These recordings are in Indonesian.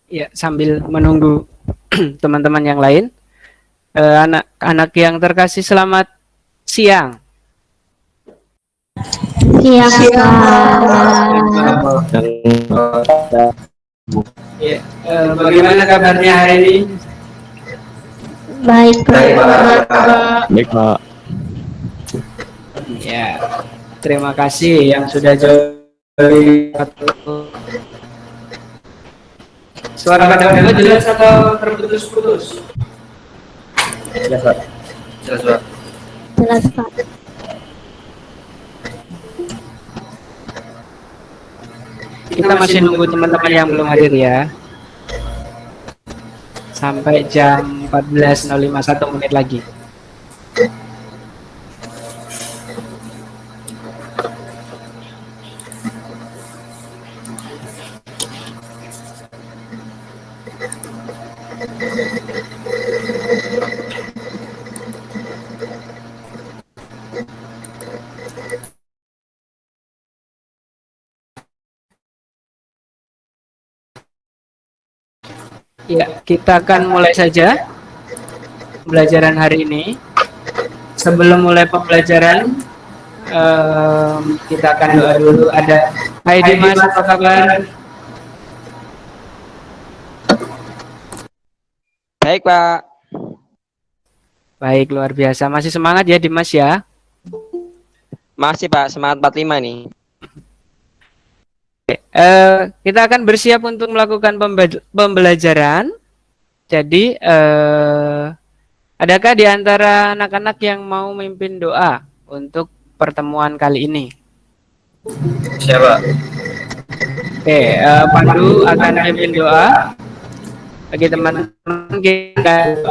Ya, sambil menunggu teman-teman yang lain. Anak-anak yang terkasih, selamat siang. Siang, Pak. Ya, bagaimana kabarnya hari ini? Baik, Pak. Baik, Pak. Ya, terima kasih yang sudah jauh. Suara kadang-kadang jelas atau terputus-putus? Jelas, Pak. Jelas, Pak. Jelas, Pak. Kita masih nunggu teman-teman yang belum hadir ya. Sampai jam 14.05, 1 menit lagi. Ya, kita akan mulai saja pembelajaran hari ini. Sebelum mulai pembelajaran, kita akan doa dulu. Ada Hai Dimas, apa kabar? Baik, Pak. Baik, luar biasa. Masih semangat ya Dimas ya? Masih, Pak. Semangat 45 nih. Kita akan bersiap untuk melakukan pembelajaran. Jadi, adakah di antara anak-anak yang mau memimpin doa untuk pertemuan kali ini? Siapa? Oke, Pandu akan memimpin doa. Bagi teman-teman kita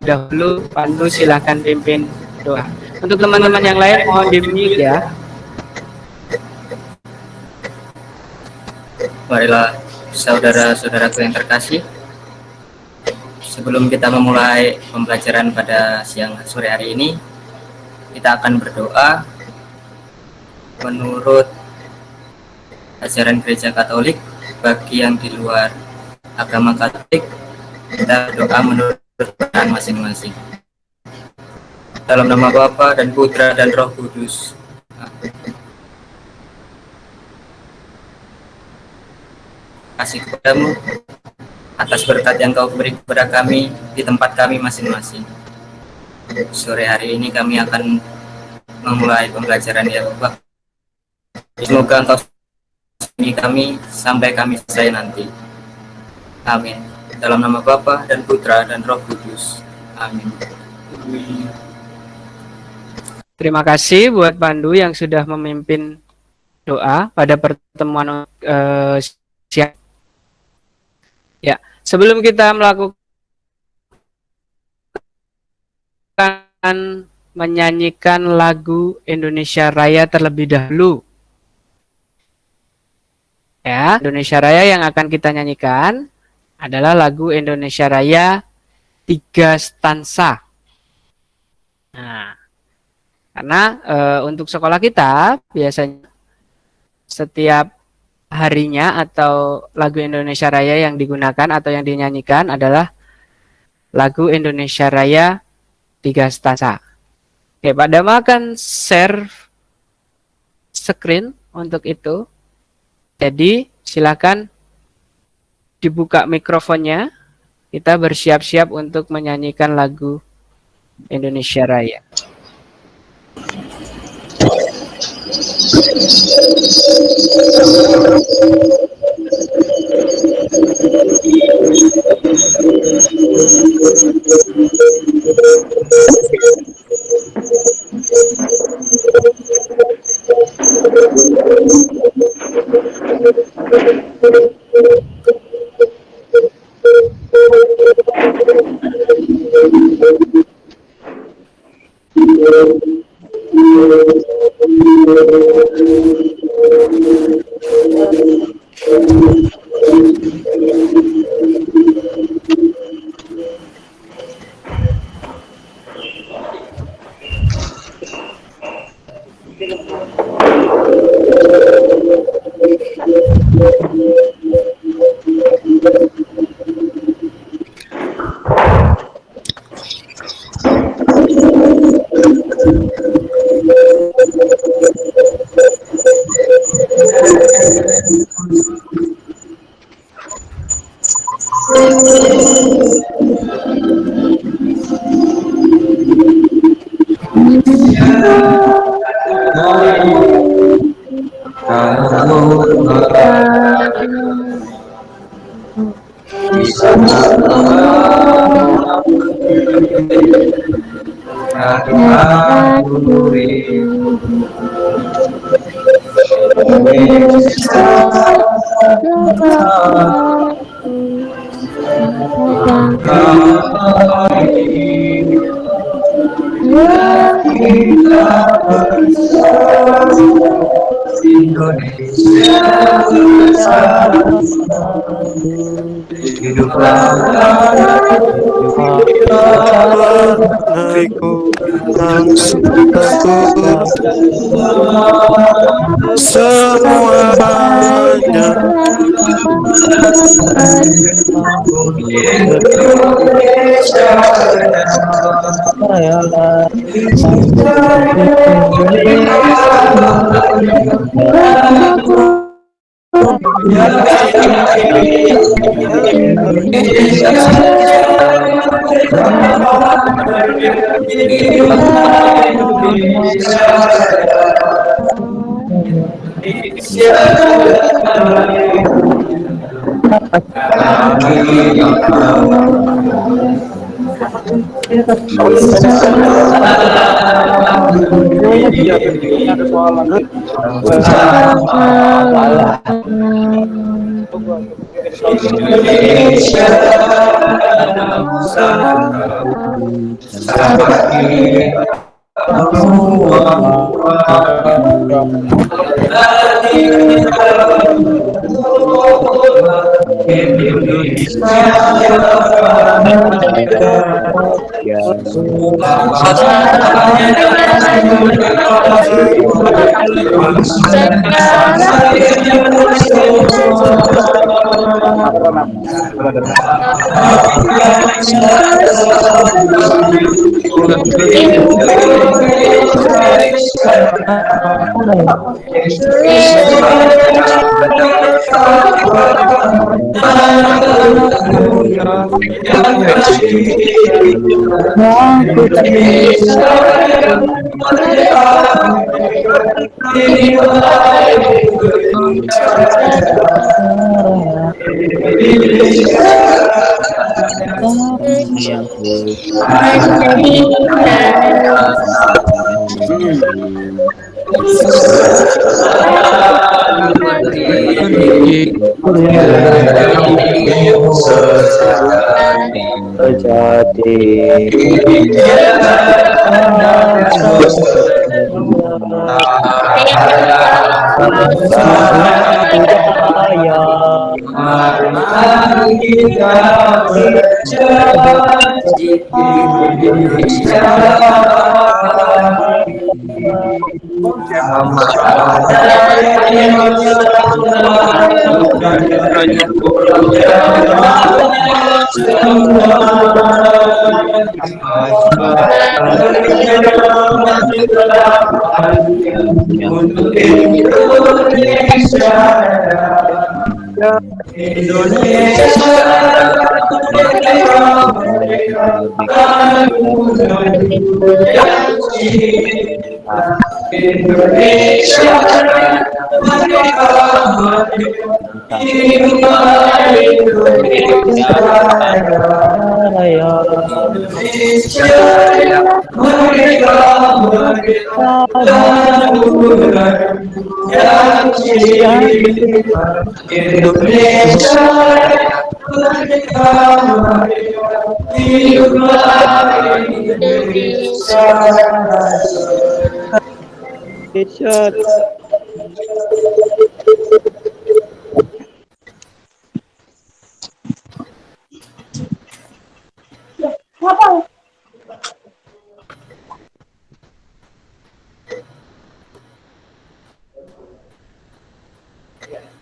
dahulu, Pandu silahkan pimpin doa. Untuk teman-teman yang lain mohon di-mute ya. Marilah saudara-saudaraku yang terkasih, sebelum kita memulai pembelajaran pada siang sore hari ini, kita akan berdoa menurut ajaran Gereja Katolik. Bagi yang di luar agama Katolik, kita berdoa menurut kepercayaan masing-masing. Dalam nama Bapa dan Putra dan Roh Kudus. Kasih kepadamu atas berkat yang kau beri kepada kami di tempat kami masing-masing. Sore hari ini kami akan memulai pembelajaran ya Bapak. Semoga engkau sertai kami sampai kami selesai nanti. Amin. Dalam nama Bapa dan Putra dan Roh Kudus. Amin. Terima kasih buat Pandu yang sudah memimpin doa pada pertemuan siang. Ya, sebelum kita melakukan menyanyikan lagu Indonesia Raya terlebih dahulu. Ya, Indonesia Raya yang akan kita nyanyikan adalah lagu Indonesia Raya 3 stansa. Nah, karena untuk sekolah kita biasanya setiap harinya atau lagu Indonesia Raya yang digunakan atau yang dinyanyikan adalah lagu Indonesia Raya 3 stansa. Oke, Pak Dama akan share screen untuk itu. Jadi silakan dibuka mikrofonnya. Kita bersiap-siap untuk menyanyikan lagu Indonesia Raya. Negeriku yang subur, semuanya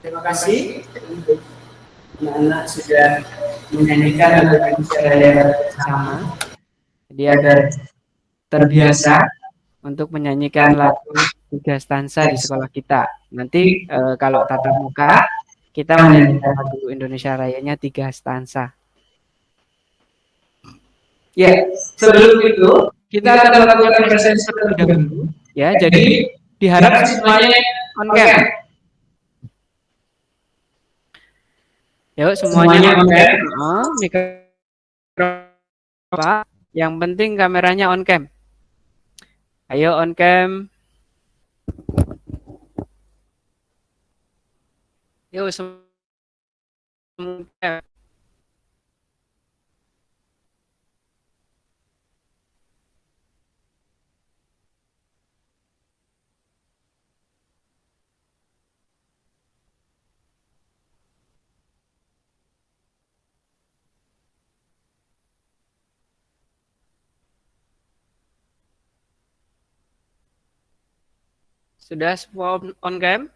Terima kasih. Anak-anak sudah menyanyikan lagu Indonesia Raya bersama. Dia terbiasa untuk menyanyikan lagu 3 stansa di sekolah kita. Nanti kalau tatap muka kita menyanyikan lagu Indonesia Rayanya 3 stansa. Ya, sebelum itu kita akan melakukan presentasi terlebih dahulu. Ya, jadi diharap semuanya on cam. Yuk, semuanya on cam. Mikrofon. Yang penting kameranya on cam. Ayo on cam. Yuk, semua. Sudah semua on cam?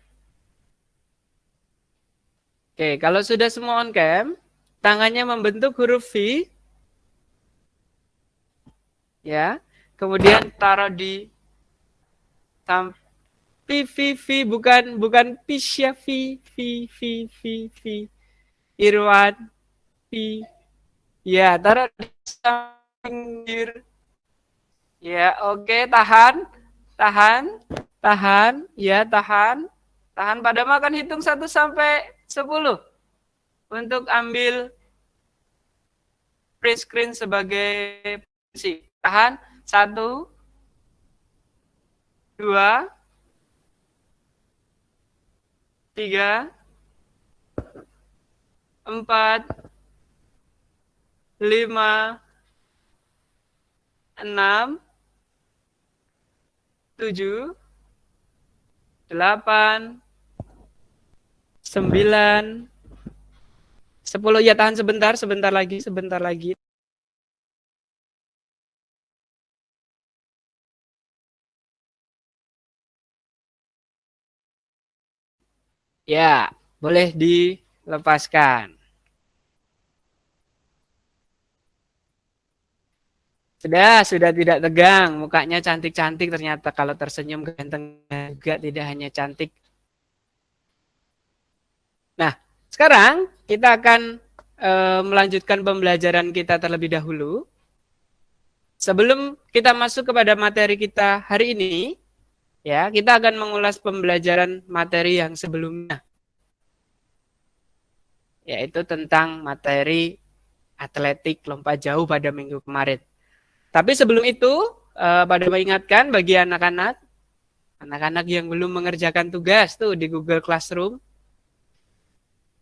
Oke, kalau sudah semua on cam, tangannya membentuk huruf V. Ya. Kemudian taruh di V bukan Pisya V Irwan V. Ya, taruh di pinggir. Ya, oke, tahan. Ya, tahan. Pada makan hitung 1 sampai 10 untuk ambil print screen sebagai posisi. Tahan. 1, 2, 3, 4, 5, 6, 7, 8, 9, 10. Ya, tahan sebentar lagi. Ya, boleh dilepaskan. Sudah tidak tegang, mukanya cantik-cantik ternyata, kalau tersenyum ganteng juga, tidak hanya cantik. Nah, sekarang kita akan melanjutkan pembelajaran kita terlebih dahulu. Sebelum kita masuk kepada materi kita hari ini, ya, kita akan mengulas pembelajaran materi yang sebelumnya, yaitu tentang materi atletik lompat jauh pada minggu kemarin. Tapi sebelum itu, pada mengingatkan bagi anak-anak yang belum mengerjakan tugas tuh di Google Classroom,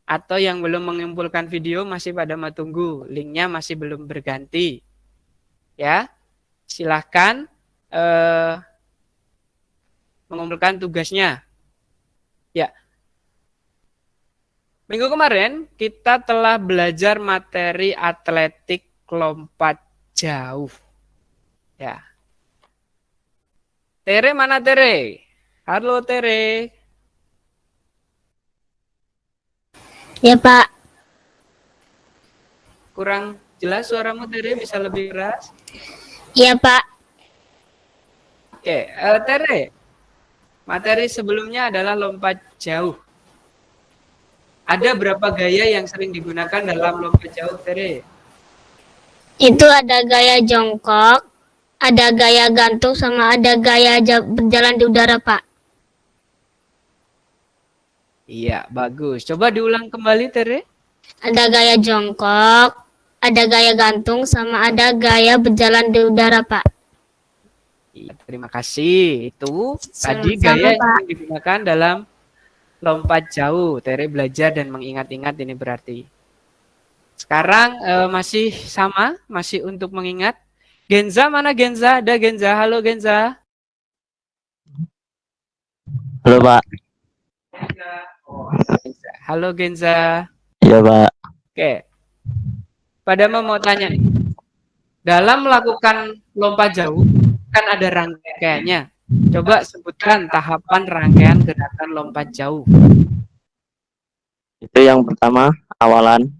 atau yang belum mengumpulkan video, masih pada tunggu, linknya masih belum berganti. Ya, silahkan mengumpulkan tugasnya. Ya, minggu kemarin kita telah belajar materi atletik lompat jauh. Ya. Tere mana Tere? Halo Tere. Ya Pak. Kurang jelas suaramu Tere, bisa lebih keras? Ya Pak. Oke, Tere. Materi sebelumnya adalah lompat jauh. Ada berapa gaya yang sering digunakan dalam lompat jauh Tere? Itu ada gaya jongkok, ada gaya gantung, sama ada gaya berjalan di udara Pak. Iya, bagus. Coba diulang kembali Tere. Ada gaya jongkok, ada gaya gantung, sama ada gaya berjalan di udara Pak. Iya, terima kasih. Itu tadi Sama-sama, gaya Pak. yang digunakan dalam lompat jauh. Tere belajar dan mengingat-ingat, ini berarti. Sekarang masih sama, masih untuk mengingat. Genza mana Genza? Ada Genza. Halo Genza. Halo Pak. Halo Genza. Iya Pak. Oke. Pada mau tanya nih. Dalam melakukan lompat jauh kan ada rangkaiannya. Coba sebutkan tahapan rangkaian gerakan lompat jauh. Itu yang pertama, awalan,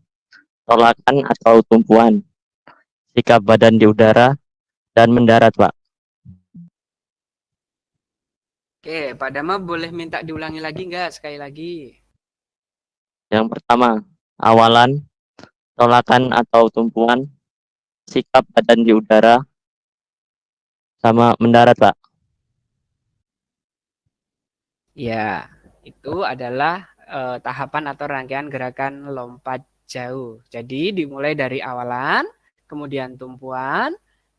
tolakan atau tumpuan, sikap badan di udara, dan mendarat Pak. Oke, Pak Dama boleh minta diulangi lagi nggak sekali lagi? Yang pertama, awalan, tolakan atau tumpuan, sikap badan di udara, sama mendarat, Pak. Ya, itu adalah tahapan atau rangkaian gerakan lompat jauh. Jadi dimulai dari awalan, kemudian tumpuan,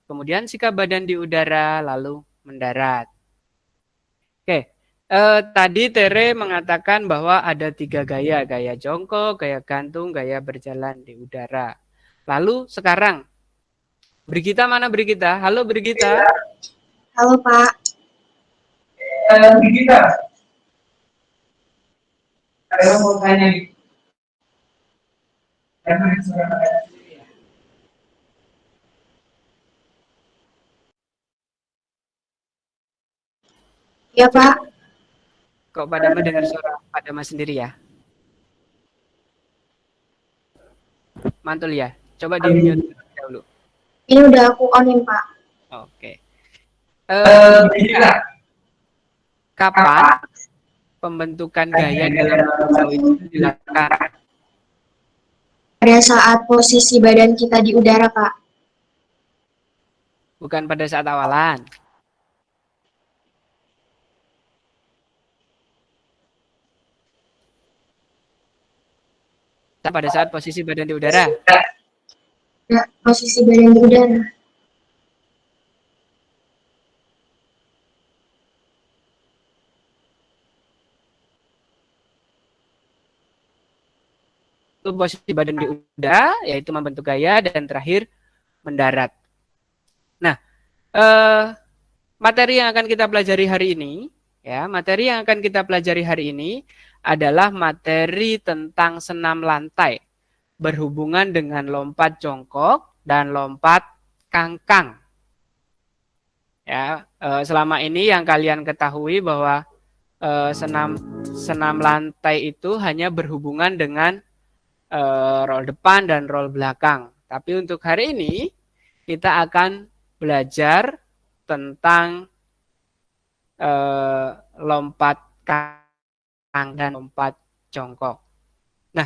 kemudian sikap badan di udara, lalu mendarat. Oke, tadi Tere mengatakan bahwa ada 3 gaya, gaya jongkok, gaya gantung, gaya berjalan di udara. Lalu sekarang, Brigita mana Brigita? Halo Brigita. Halo Pak, Brigita. Saya mau tanya nih. ya Pak. Kok pada mendengar suara pada Mas sendiri ya? Mantul ya. Coba di mute dahulu. Ini udah aku onin Pak. Oke. Brigita, kapan pembentukan gaya dalam jauh itu dilakukan? Pada saat posisi badan kita di udara Pak. Bukan pada saat awalan. Pada saat posisi badan di udara. Ya, posisi badan di udara. Itu posisi badan di udara, yaitu membentuk gaya, dan terakhir mendarat. Nah, materi yang akan kita pelajari hari ini, materi yang akan kita pelajari hari ini adalah materi tentang senam lantai berhubungan dengan lompat jongkok dan lompat kangkang. Ya, selama ini yang kalian ketahui bahwa senam lantai itu hanya berhubungan dengan roll depan dan roll belakang. Tapi untuk hari ini kita akan belajar tentang lompat kangkang dan lompat jongkok. Nah,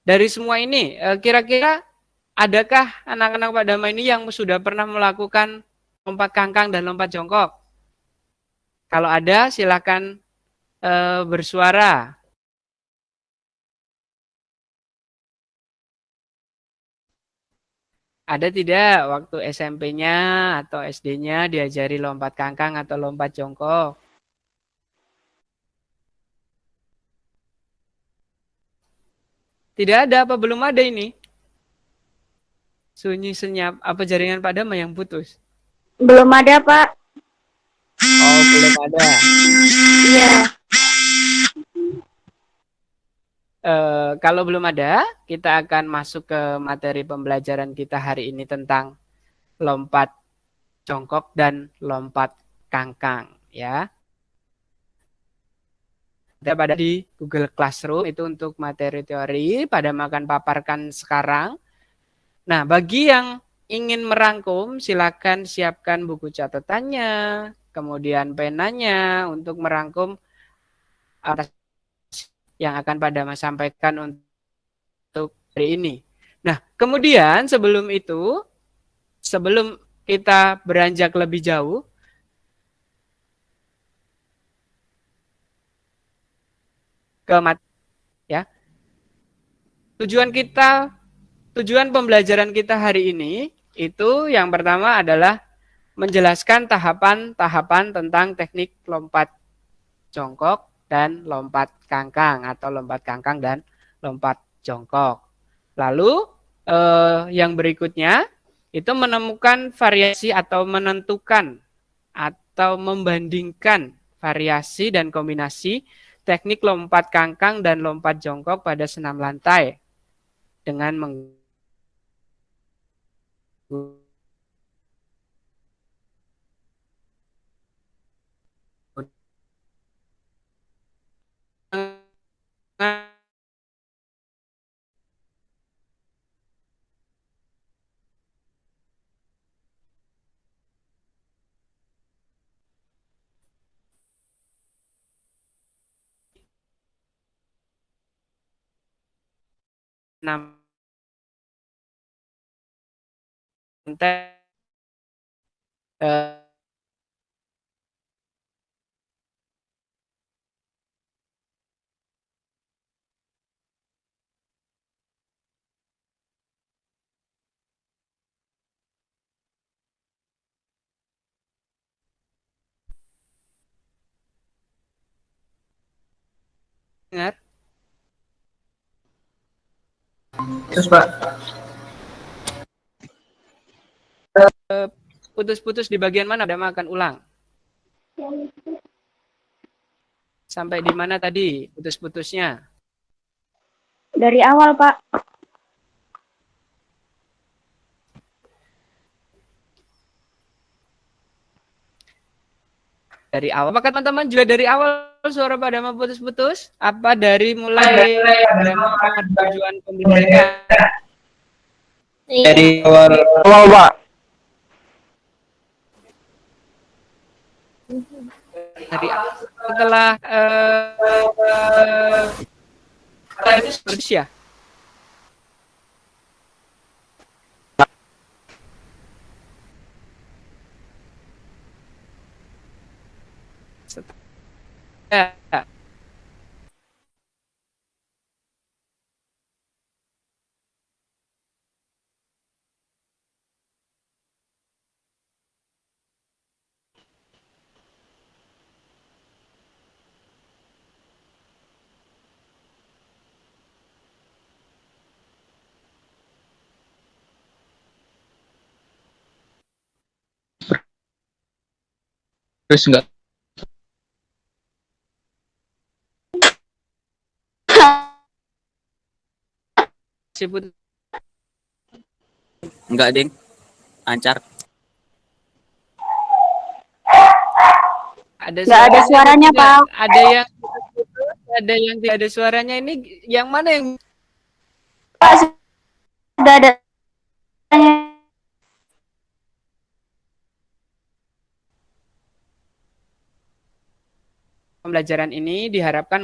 dari semua ini kira-kira adakah anak-anak Pak Dama ini yang sudah pernah melakukan lompat kangkang dan lompat jongkok? Kalau ada silakan bersuara. Ada tidak waktu SMP-nya atau SD-nya diajari lompat kangkang atau lompat jongkok? Tidak ada apa belum ada ini? Sunyi senyap. Apa jaringan Pak Dama yang putus? Belum ada, Pak. Oh, belum ada. Iya. Kalau belum ada, kita akan masuk ke materi pembelajaran kita hari ini tentang lompat jongkok dan lompat kangkang, ya. Kita pada di Google Classroom itu untuk materi teori, pada makan paparkan sekarang. Nah, bagi yang ingin merangkum, silakan siapkan buku catatannya, kemudian penanya untuk merangkum atas yang akan pada Mas sampaikan untuk hari ini. Nah, kemudian sebelum itu, sebelum kita beranjak lebih jauh, ke ya. Tujuan pembelajaran kita hari ini itu yang pertama adalah menjelaskan tahapan-tahapan tentang teknik lompat jongkok dan lompat kangkang atau lompat kangkang dan lompat jongkok. Lalu yang berikutnya itu menemukan variasi atau menentukan atau membandingkan variasi dan kombinasi teknik lompat kangkang dan lompat jongkok pada senam lantai dengan eh, dengar Terus Pak, putus-putus di bagian mana? Ada makan ulang. Sampai di mana tadi putus-putusnya? Dari awal, Pak. Dari awal. Apakah teman-teman juga dari awal suara pada mau putus-putus? Apa dari mulai drama tujuan pemberdayaan? Iya. dari awal Awal, Pak. Dari awal setelah putus ya? Ya. terus enggak Si putus. ding, lancar. Ada Nggak ada suaranya, tidak? Pak. Ada yang putus, ada yang tidak ada suaranya. Ini yang mana yang Pak, sudah ada. pembelajaran ini diharapkan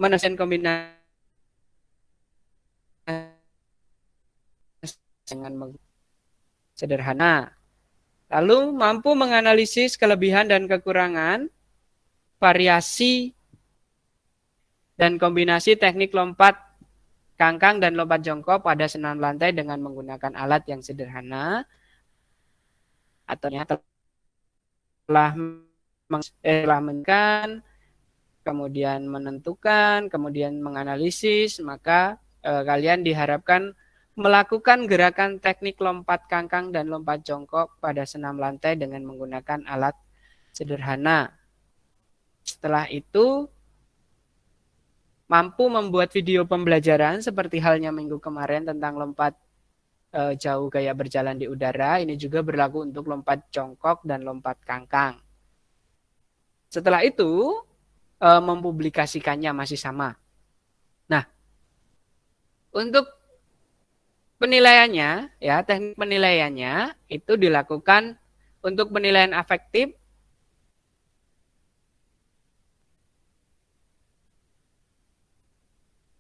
menesan kombinasi dengan sederhana. Lalu mampu menganalisis kelebihan dan kekurangan, variasi dan kombinasi teknik lompat kangkang dan lompat jongkok pada senam lantai dengan menggunakan alat yang sederhana atau telah menentukan, kemudian menentukan, kemudian menganalisis, maka kalian diharapkan melakukan gerakan teknik lompat kangkang dan lompat jongkok pada senam lantai dengan menggunakan alat sederhana. Setelah itu, mampu membuat video pembelajaran seperti halnya minggu kemarin tentang lompat jauh gaya berjalan di udara. Ini juga berlaku untuk lompat jongkok dan lompat kangkang. Setelah itu, mempublikasikannya masih sama. Nah, untuk penilaiannya, ya teknik penilaiannya itu dilakukan untuk penilaian afektif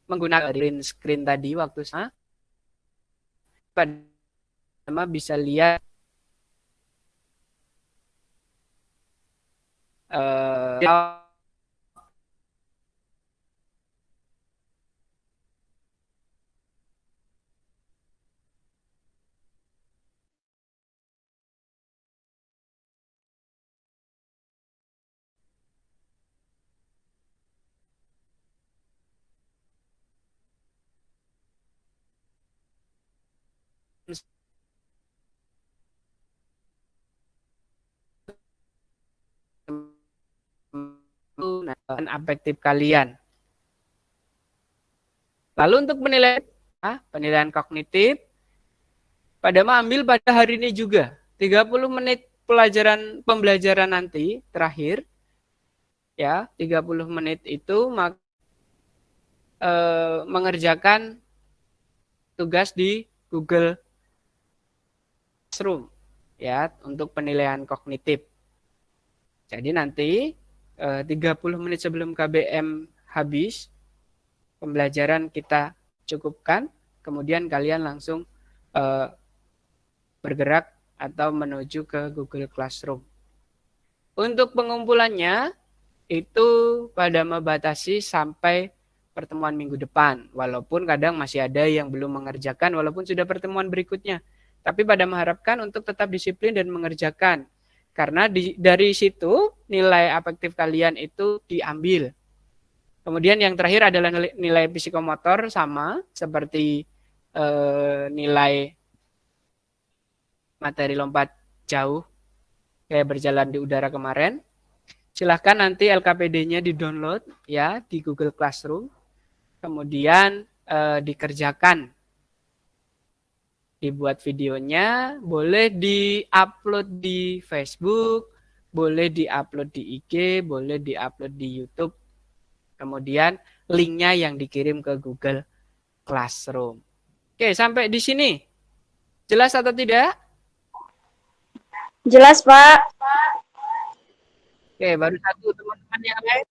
menggunakan green screen tadi waktu saya bisa lihat afektif kalian. Lalu untuk penilaian kognitif, pada ambil pada hari ini juga 30 menit pembelajaran nanti terakhir, ya 30 menit itu mengerjakan tugas di Google Classroom, ya untuk penilaian kognitif. Jadi nanti 30 menit sebelum KBM habis, pembelajaran kita cukupkan, kemudian kalian langsung bergerak atau menuju ke Google Classroom. Untuk pengumpulannya itu pada membatasi sampai pertemuan minggu depan, walaupun kadang masih ada yang belum mengerjakan walaupun sudah pertemuan berikutnya. Tapi pada mengharapkan untuk tetap disiplin dan mengerjakan. Karena dari situ nilai afektif kalian itu diambil. Kemudian yang terakhir adalah nilai psikomotor, sama seperti nilai materi lompat jauh kayak berjalan di udara kemarin. Silahkan nanti LKPD-nya di-download ya di Google Classroom. Kemudian dikerjakan. Dibuat videonya, boleh di-upload di Facebook, boleh di-upload di IG, boleh di-upload di YouTube. Kemudian linknya yang dikirim ke Google Classroom. Oke, sampai di sini. Jelas atau tidak? Jelas, Pak. Oke, baru satu teman-teman yang lain.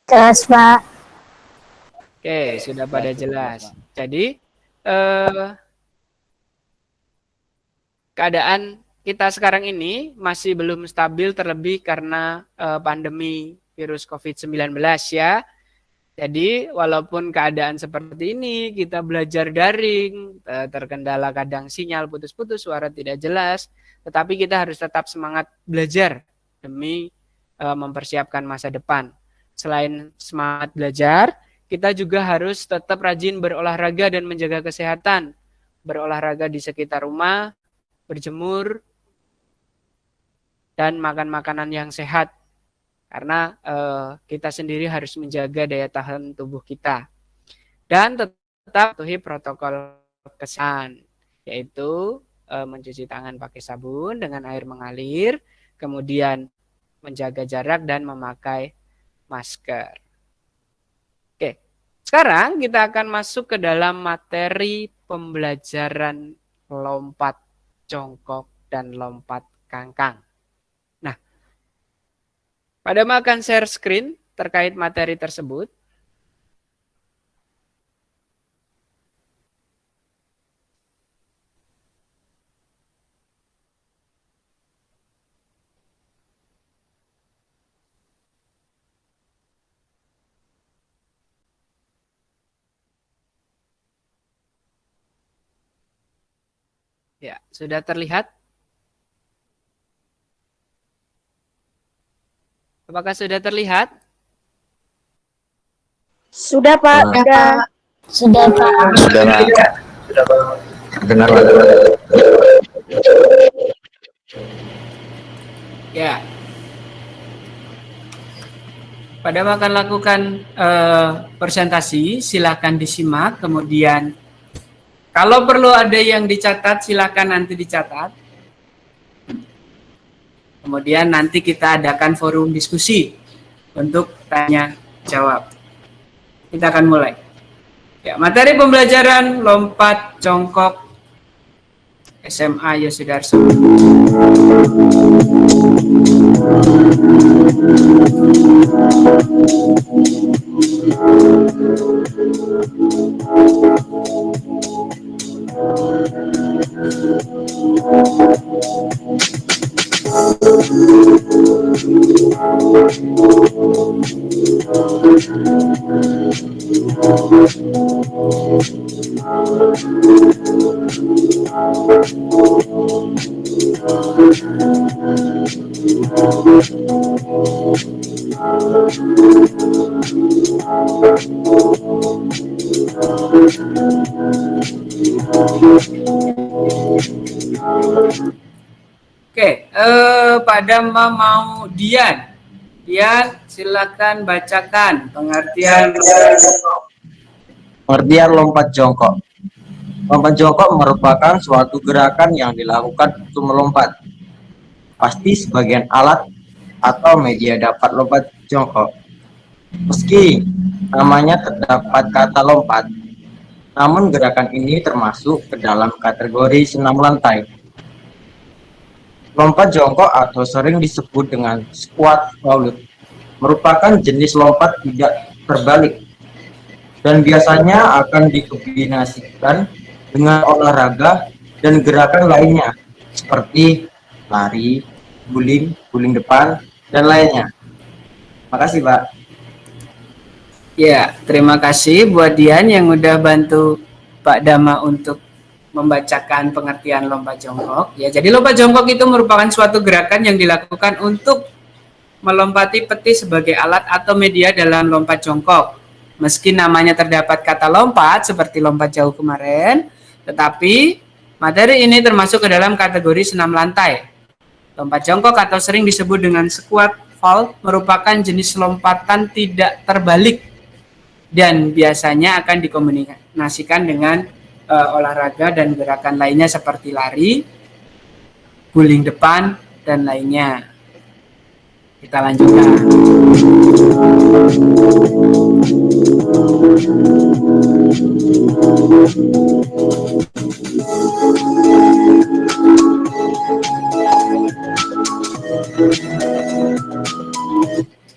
Jelas, Pak. Oke, sudah pada jelas. Jadi, keadaan kita sekarang ini masih belum stabil, terlebih karena pandemi virus COVID-19 ya. Jadi walaupun keadaan seperti ini, kita belajar daring, terkendala kadang sinyal putus-putus, suara tidak jelas, tetapi kita harus tetap semangat belajar demi mempersiapkan masa depan. Selain semangat belajar, kita juga harus tetap rajin berolahraga dan menjaga kesehatan. Berolahraga di sekitar rumah, berjemur, dan makan makanan yang sehat. Karena kita sendiri harus menjaga daya tahan tubuh kita. Dan tetap patuhi protokol kesehatan, yaitu mencuci tangan pakai sabun dengan air mengalir, kemudian menjaga jarak dan memakai masker. Oke, sekarang kita akan masuk ke dalam materi pembelajaran lompat jongkok dan lompat kangkang. Nah, pada akan share screen terkait materi tersebut. Ya, sudah terlihat? Apakah sudah terlihat? Sudah, Pak. Sudah, Pak. Sudah lah. Benar lah. Ya. Pada akan lakukan presentasi, silakan disimak, kemudian kalau perlu ada yang dicatat, silakan nanti dicatat. Kemudian nanti kita adakan forum diskusi untuk tanya jawab. Kita akan mulai. Ya, materi pembelajaran lompat jongkok SMA Yosudarso. Oke, pada mau Dian, silakan bacakan pengertian lompat jongkok. Lompat jongkok merupakan suatu gerakan yang dilakukan untuk melompat. Pasti sebagian alat atau media dapat lompat jongkok. Meski namanya terdapat kata lompat, namun gerakan ini termasuk ke dalam kategori senam lantai. Lompat jongkok atau sering disebut dengan squat vault merupakan jenis lompat tidak terbalik dan biasanya akan dikombinasikan dengan olahraga dan gerakan lainnya seperti lari, guling depan, dan lainnya. Makasih, Pak. Ya, terima kasih buat Dian yang udah bantu Pak Dama untuk membacakan pengertian lompat jongkok. Ya, jadi lompat jongkok itu merupakan suatu gerakan yang dilakukan untuk melompati peti sebagai alat atau media dalam lompat jongkok. Meski namanya terdapat kata lompat seperti lompat jauh kemarin, tetapi materi ini termasuk ke dalam kategori senam lantai. Lompat jongkok atau sering disebut dengan squat vault merupakan jenis lompatan tidak terbalik dan biasanya akan dikombinasikan dengan olahraga dan gerakan lainnya seperti lari, guling depan, dan lainnya. Kita lanjutkan.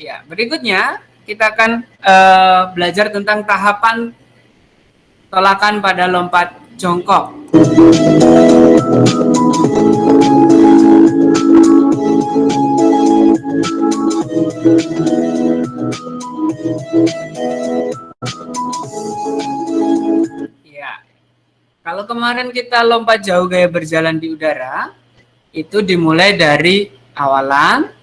Ya, berikutnya kita akan belajar tentang tahapan tolakan pada lompat jongkok. Ya, kalau kemarin kita lompat jauh gaya berjalan di udara, itu dimulai dari awalan,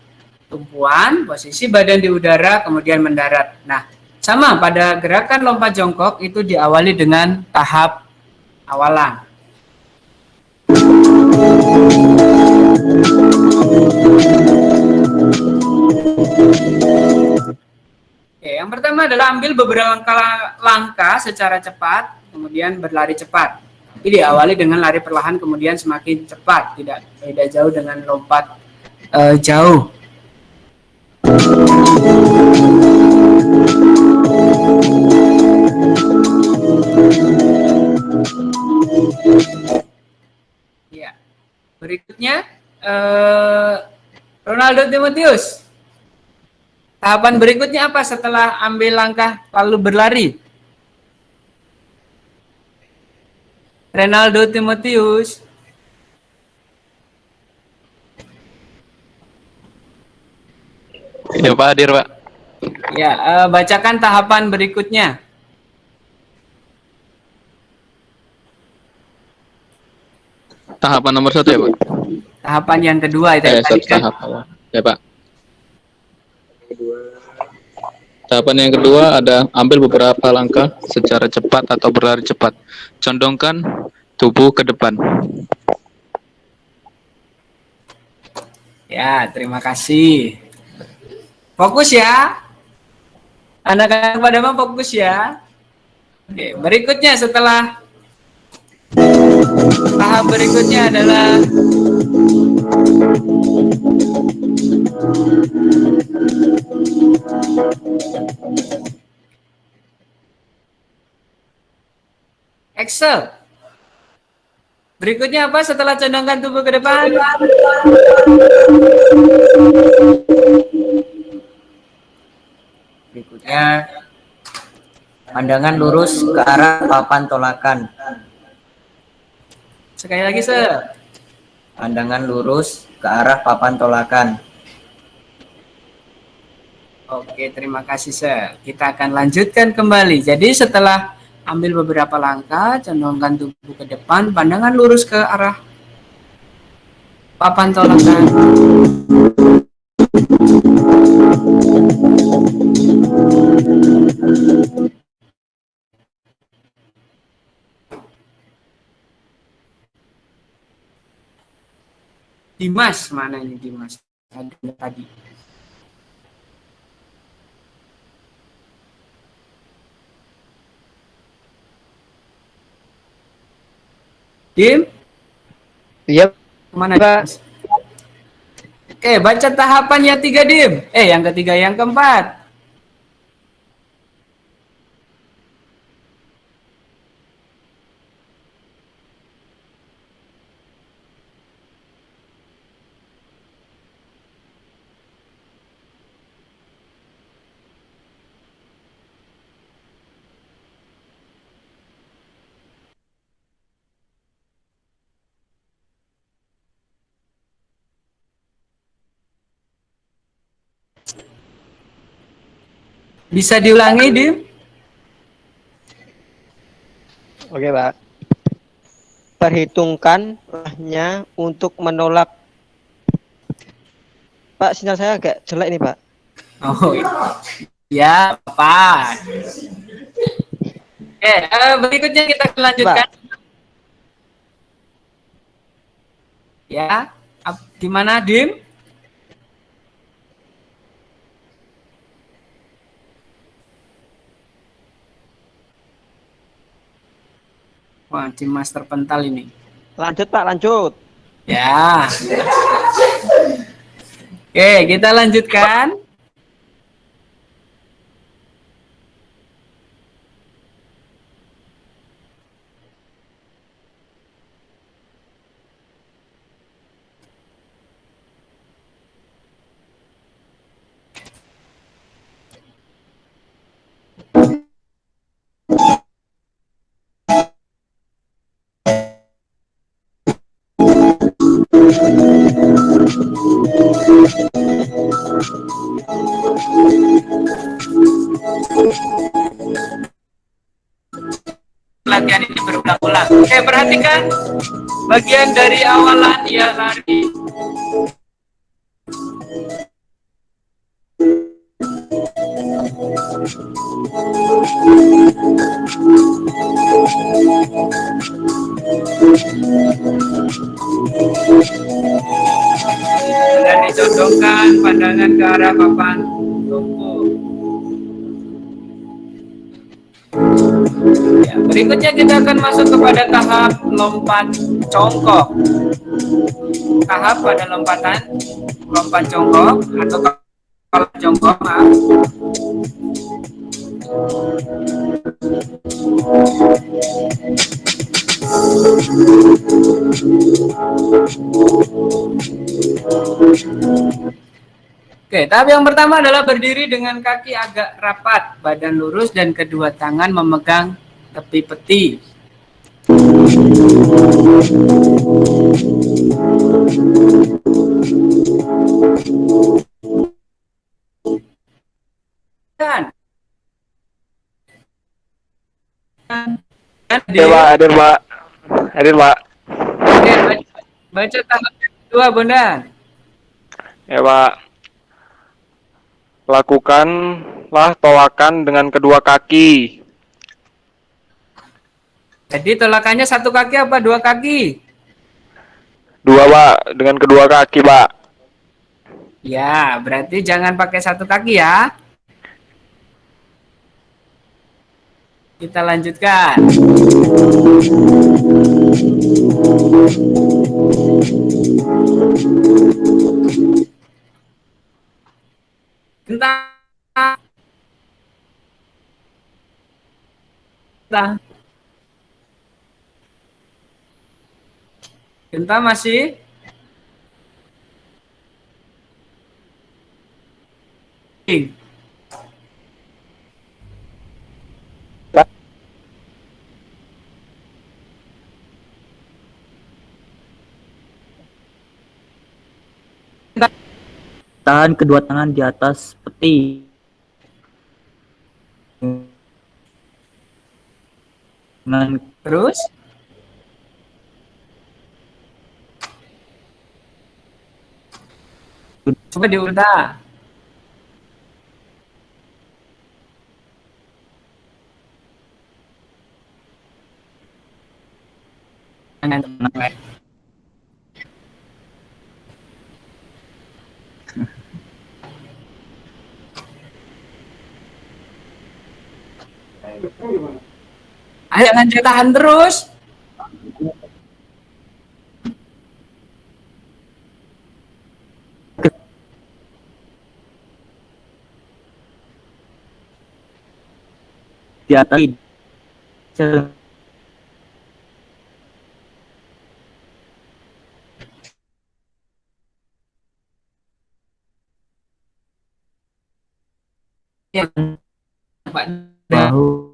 tumpuan, posisi badan di udara, kemudian mendarat. Nah, sama pada gerakan lompat jongkok itu diawali dengan tahap awalan. Oke, yang pertama adalah ambil beberapa langkah secara cepat, kemudian berlari cepat. Tapi diawali dengan lari perlahan, kemudian semakin cepat, tidak beda jauh dengan lompat jauh. Ya, berikutnya Ronaldo Timotius. Tahapan berikutnya apa setelah ambil langkah lalu berlari? Ronaldo Timotius. Ya Pak Hadir Pak. Ya, bacakan tahapan berikutnya. Tahapan nomor 1 ya Pak. Tahapan yang kedua itu tadi kan. Tahap awal. Ya Pak. Tahapan yang kedua ada ambil beberapa langkah secara cepat atau berlari cepat. Condongkan tubuh ke depan. Ya, terima kasih. Fokus ya. Anak-anak pada mah fokus ya. Oke, berikutnya setelah tahap berikutnya adalah Excel. Berikutnya apa setelah condongkan tubuh ke depan? Berikutnya, pandangan lurus ke arah papan tolakan. Sekali lagi, Sir. Pandangan lurus ke arah papan tolakan. Oke, terima kasih, Sir. Kita akan lanjutkan kembali. Jadi setelah ambil beberapa langkah, condongkan tubuh ke depan, pandangan lurus ke arah papan tolakan. Dimas, mana ini Dimas? Tadi. Dim? Iya, Mana Dimas? Oke, baca tahapan yang 3, Dim. Yang ketiga, yang keempat. Bisa diulangi, Dim? Oke, Pak. Perhitungkan lahnya untuk menolak. Pak, sinyal saya agak jelek nih, Pak. Oh, ya, apa? Berikutnya kita lanjutkan. Ya, gimana, Dim? Wah, tim master pental ini. Lanjut, Pak, lanjut. Ya. Oke, kita lanjutkan. Latihan ini berulang-ulang. Oke, perhatikan bagian dari awalan ia lari. Dan dicondongkan pandangan ke arah papan tubuh. Ya, berikutnya kita akan masuk kepada tahap lompat congkok. Tahap pada lompatan lompat congkok atau kalau jongkok, maaf. Oke, tahap yang pertama adalah berdiri dengan kaki agak rapat, badan lurus dan kedua tangan memegang tepi peti. Dan Hadir Pak. Oke, baca tahap kedua, Bondan. Ya Pak. Lakukanlah tolakan dengan kedua kaki. Jadi tolakannya satu kaki apa dua kaki? Dua Pak, dengan kedua kaki Pak. Ya, berarti jangan pakai satu kaki ya. Kita lanjutkan. Genta masih? Tahan kedua tangan di atas peti. Terus? Coba diulang. Ayo lanjut, tahan terus. Di atas bahu.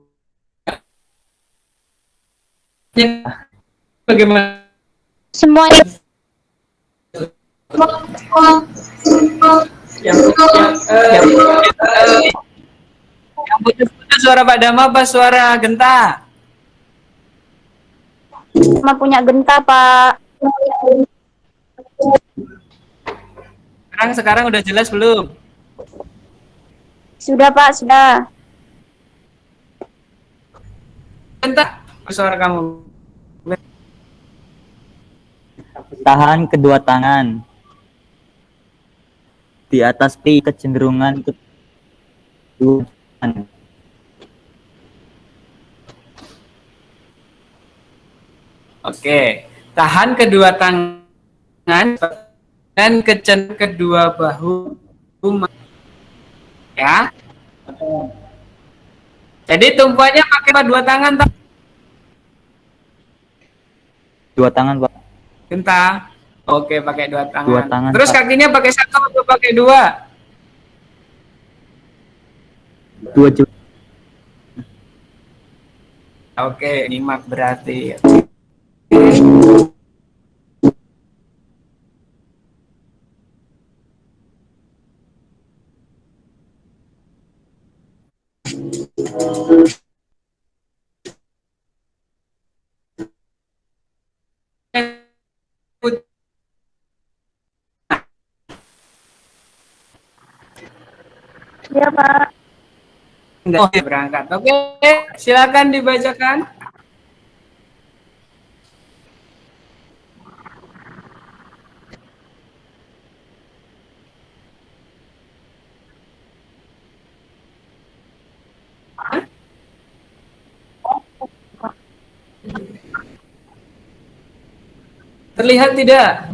Bagaimana? Semuanya. Putus-putus suara Pak Dama apa suara Genta? Cuma punya Genta, Pak. Sekarang udah jelas belum? Sudah, Pak, sudah. Genta, suara kamu. Tahan kedua tangan di atas pi kecenderungan kedua tangan. Oke, tahan kedua tangan dan kedua bahu, ya. Jadi tumpuannya pakai dua tangan, Pak. Dua tangan, Pak. Genta. Oke, pakai dua tangan. Dua tangan, Terus Pak. kakinya pakai satu atau pakai dua? Dua juga. Oke, nyimak berarti. Iya, Pak. Oke, berangkat. Oke, silakan dibacakan. Terlihat tidak?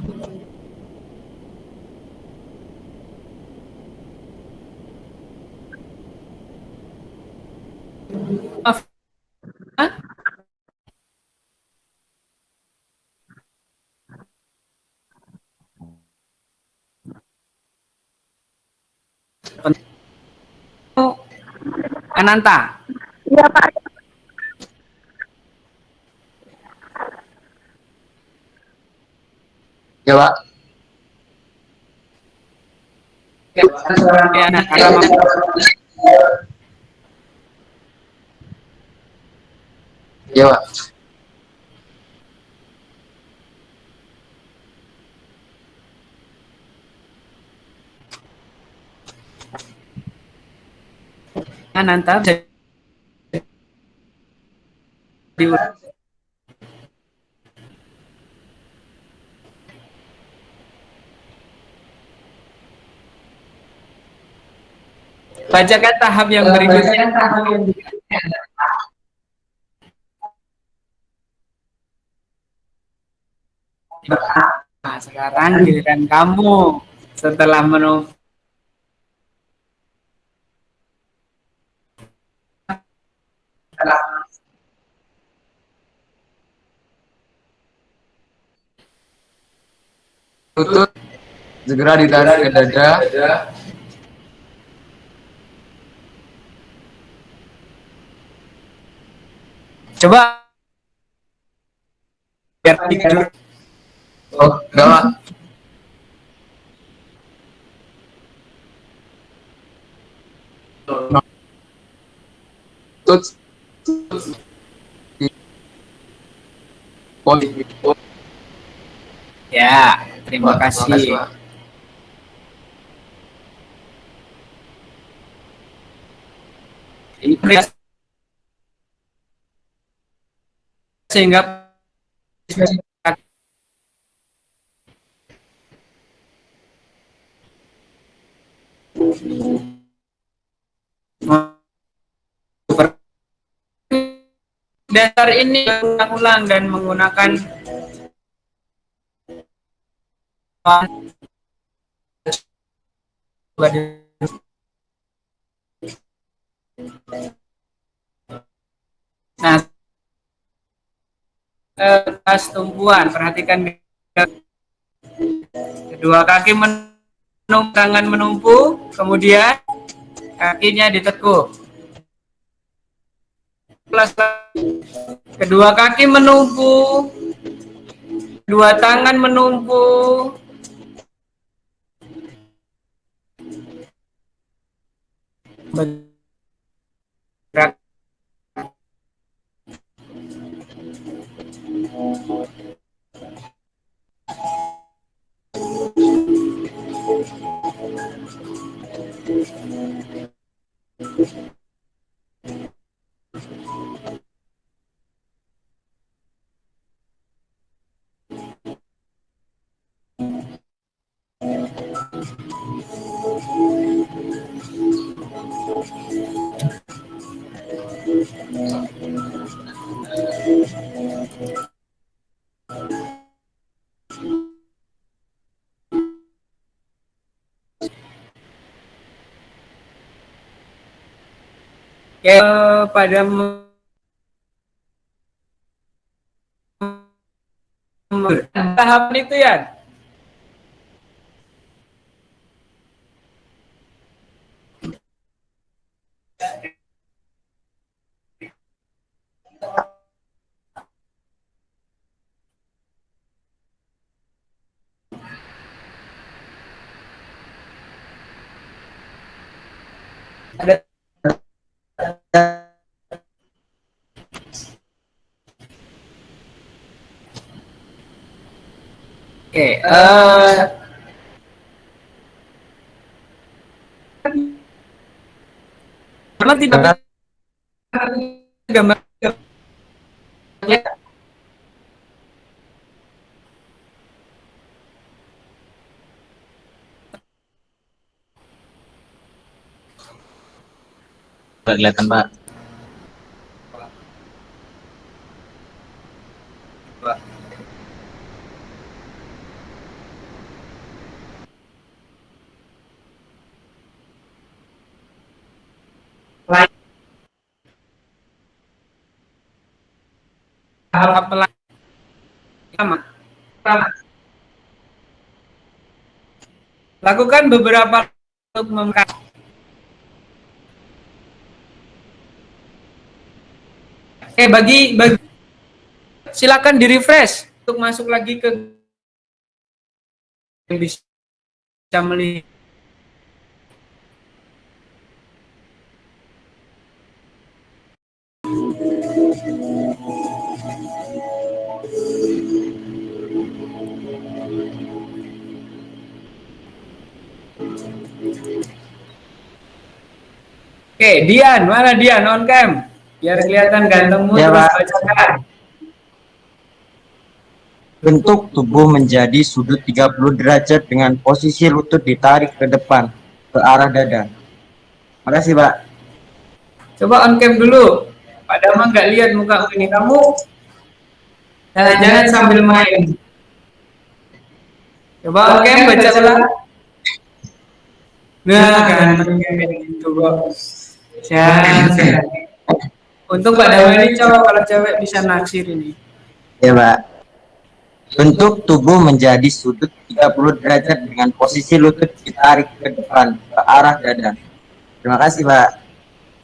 Maaf. Hah? Ananta. Iya, Pak. Ya, Pak. Ya, nah, karena Ya, Pak. Ananta bisa bacakan tahap yang berikutnya. Nah, sekarang giliran kamu setelah menunggu Lutut segera ditarik ke dada. coba biar tidur. Oh, enggak, Pak. Lutut. Ya, terima kasih. Pak. Sehingga dasar ini ulang-ulang dan menggunakan nah pas tumpuan, perhatikan kedua kaki menumpu, tangan menumpu, kemudian kakinya ditekuk. Kedua kaki menumpu, dua tangan menumpu, Oke, pada tahapan itu ya. Ada Oke, karena tidak gambar kelihatan Pak. tahap pertama. Lakukan beberapa untuk membuka. Bagi silakan di refresh untuk masuk lagi ke bisa melihat. Oke, Dian, mana Dian on cam? Biar kelihatan gantengmu Ya, terus Pak. bacakan. Bentuk tubuh menjadi sudut 30 derajat dengan posisi lutut ditarik ke depan ke arah dada. Makasih, Pak. Coba on cam dulu. Pak Dama nggak lihat muka ini. Kamu jangan sambil main. Coba on cam baca ulang. Nah, ganteng kayak gitu kok. Jangan. Untuk Pak Dama ini cowok, kalau cewek bisa naksir ini. Ya, Pak. Bentuk tubuh menjadi sudut 30 derajat dengan posisi lutut ditarik ke depan ke arah dada. Terima kasih, Pak.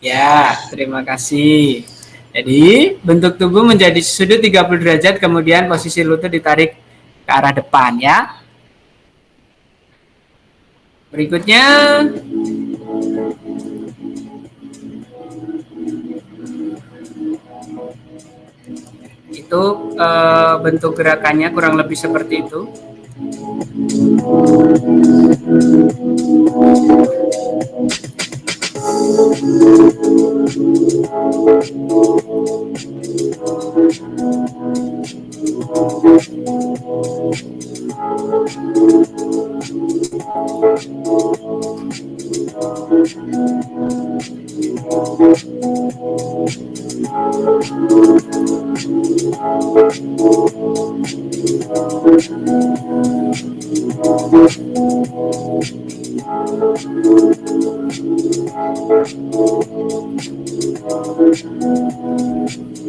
Ya, terima kasih. Jadi, bentuk tubuh menjadi sudut 30 derajat, kemudian posisi lutut ditarik ke arah depan ya. Berikutnya, itu bentuk gerakannya kurang lebih seperti itu.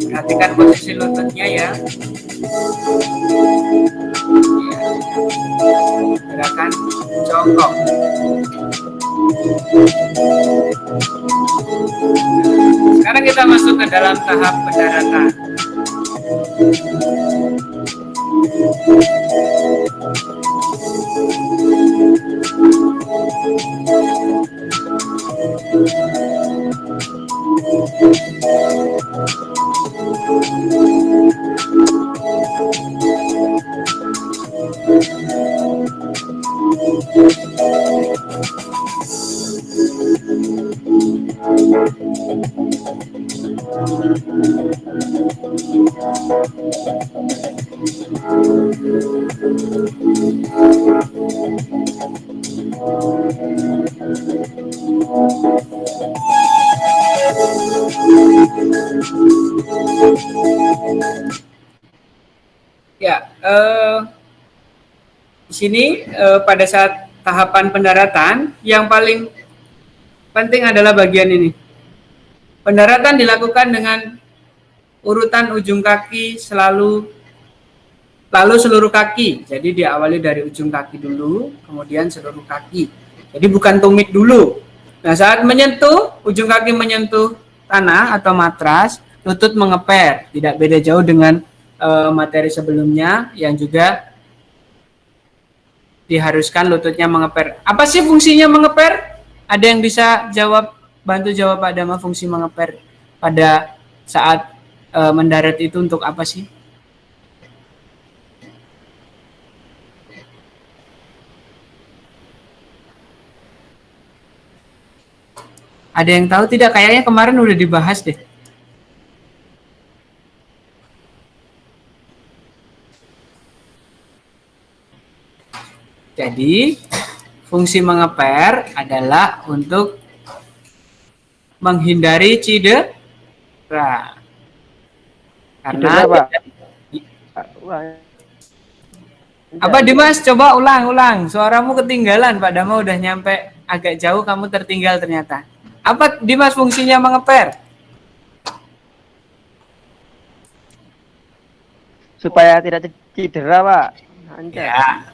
Perhatikan posisi lututnya ya. Gerakan jongkok. Sekarang kita masuk ke dalam tahap pendaratan. sini pada saat tahapan pendaratan yang paling penting adalah bagian ini. Pendaratan dilakukan dengan urutan ujung kaki lalu seluruh kaki. Jadi diawali dari ujung kaki dulu, kemudian seluruh kaki. Jadi bukan tumit dulu. Nah, saat menyentuh, ujung kaki menyentuh tanah atau matras, lutut mengeper. Tidak beda jauh dengan materi sebelumnya yang juga diharuskan lututnya mengeper. Apa sih fungsinya mengeper? Ada yang bisa jawab, bantu jawab Pak Dama, fungsi mengeper pada saat mendarat itu untuk apa sih? Ada yang tahu tidak? Kayaknya kemarin udah dibahas deh. Jadi, fungsi mengeper adalah untuk menghindari cedera. Karena apa Dimas? Coba ulang. Suaramu ketinggalan. Pak Dama udah nyampe agak jauh, kamu tertinggal ternyata. Apa Dimas fungsinya mengeper? Supaya tidak cedera, Pak. Ya,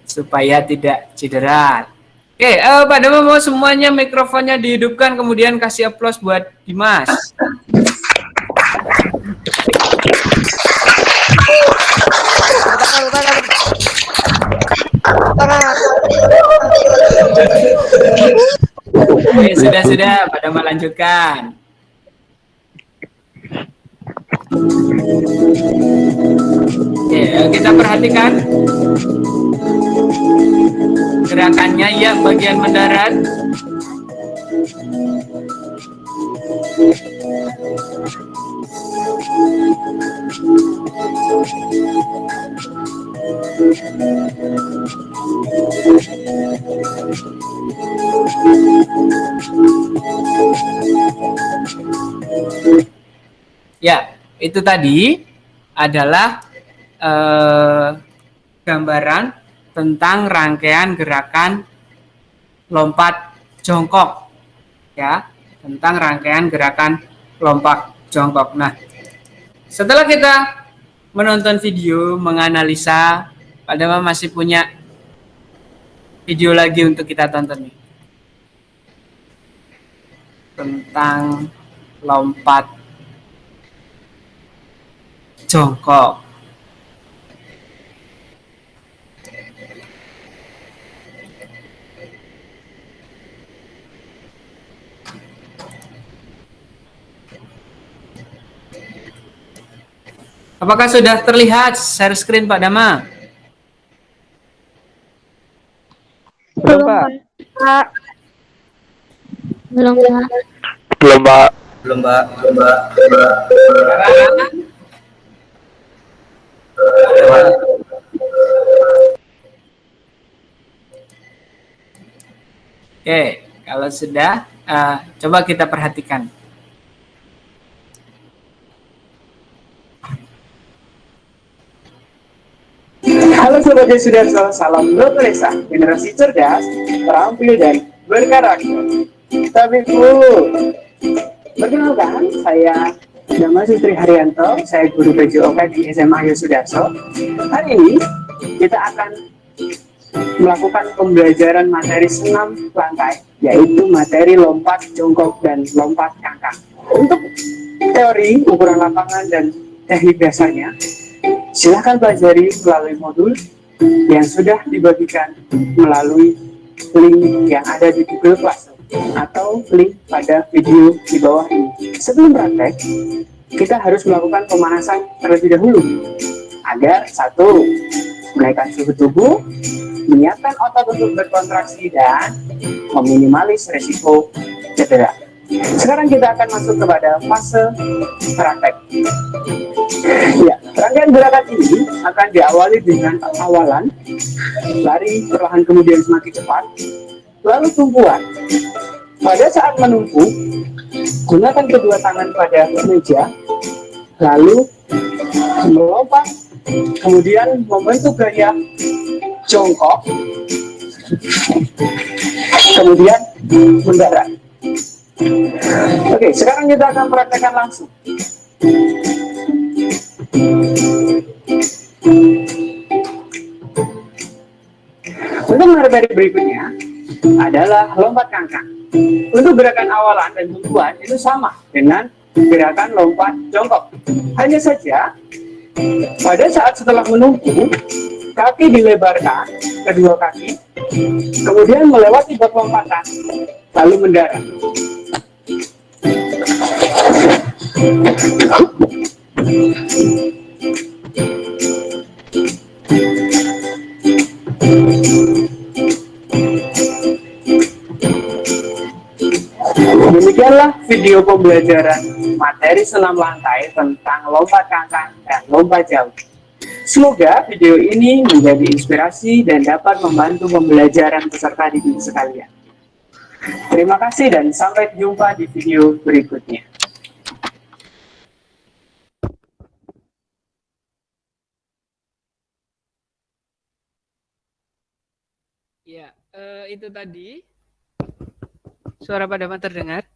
supaya tidak cedera. Oke, Pak Dama mau semuanya mikrofonnya dihidupkan, kemudian kasih aplaus buat Dimas. Oke, sudah, Pak Dama lanjutkan. Oke, kita perhatikan gerakannya ya, bagian mendarat. Ya, itu tadi adalah gambaran tentang rangkaian gerakan lompat jongkok, ya, tentang rangkaian gerakan lompat jongkok. Nah, setelah kita menonton video, menganalisa, Pak Dama masih punya video lagi untuk kita tonton nih, tentang lompat jongkok. Apakah sudah terlihat share screen Pak Dama? Belum, Pak. Belum, Pak. Belum, Pak. Belum, Mbak. Oke, kalau sudah, coba kita perhatikan. Halo Sobat Yasudarso, salam Lotresa, generasi cerdas, terampil dan berkarakter. Tapi perkenalkan, saya nama Sutri Haryanto, saya guru PJOK di SMA Yasudarso. Hari ini kita akan melakukan pembelajaran materi senam lantai, yaitu materi lompat jongkok dan lompat cangkang. Untuk teori, ukuran lapangan, dan teknik dasarnya, silahkan pelajari melalui modul yang sudah dibagikan melalui link yang ada di Google Classroom atau link pada video di bawah ini. Sebelum praktek, kita harus melakukan pemanasan terlebih dahulu agar satu, menaikkan suhu tubuh, menyiapkan otot untuk berkontraksi, dan meminimalis resiko cedera. Sekarang kita akan masuk kepada fase praktek. Ya, rangkaian gerakan ini akan diawali dengan awalan, lari perlahan kemudian semakin cepat, lalu tumpuan. Pada saat menumpu, gunakan kedua tangan pada meja, lalu melompat, kemudian membentuk gaya jongkok, kemudian mendarat. Oke, sekarang kita akan praktekkan langsung. Untuk materi berikutnya adalah lompat kangkang. Untuk gerakan awalan dan tumpuan itu sama dengan gerakan lompat jongkok. Hanya saja pada saat setelah menumpu, kaki dilebarkan, kedua kaki, kemudian melewati bak lompatan, lalu mendarat. Demikianlah video pembelajaran materi senam lantai tentang lompat kangkang dan lompat jauh. Semoga video ini menjadi inspirasi dan dapat membantu pembelajaran peserta didik sekalian. Terima kasih dan sampai jumpa di video berikutnya. Ya, itu tadi. Suara Pak Dama terdengar?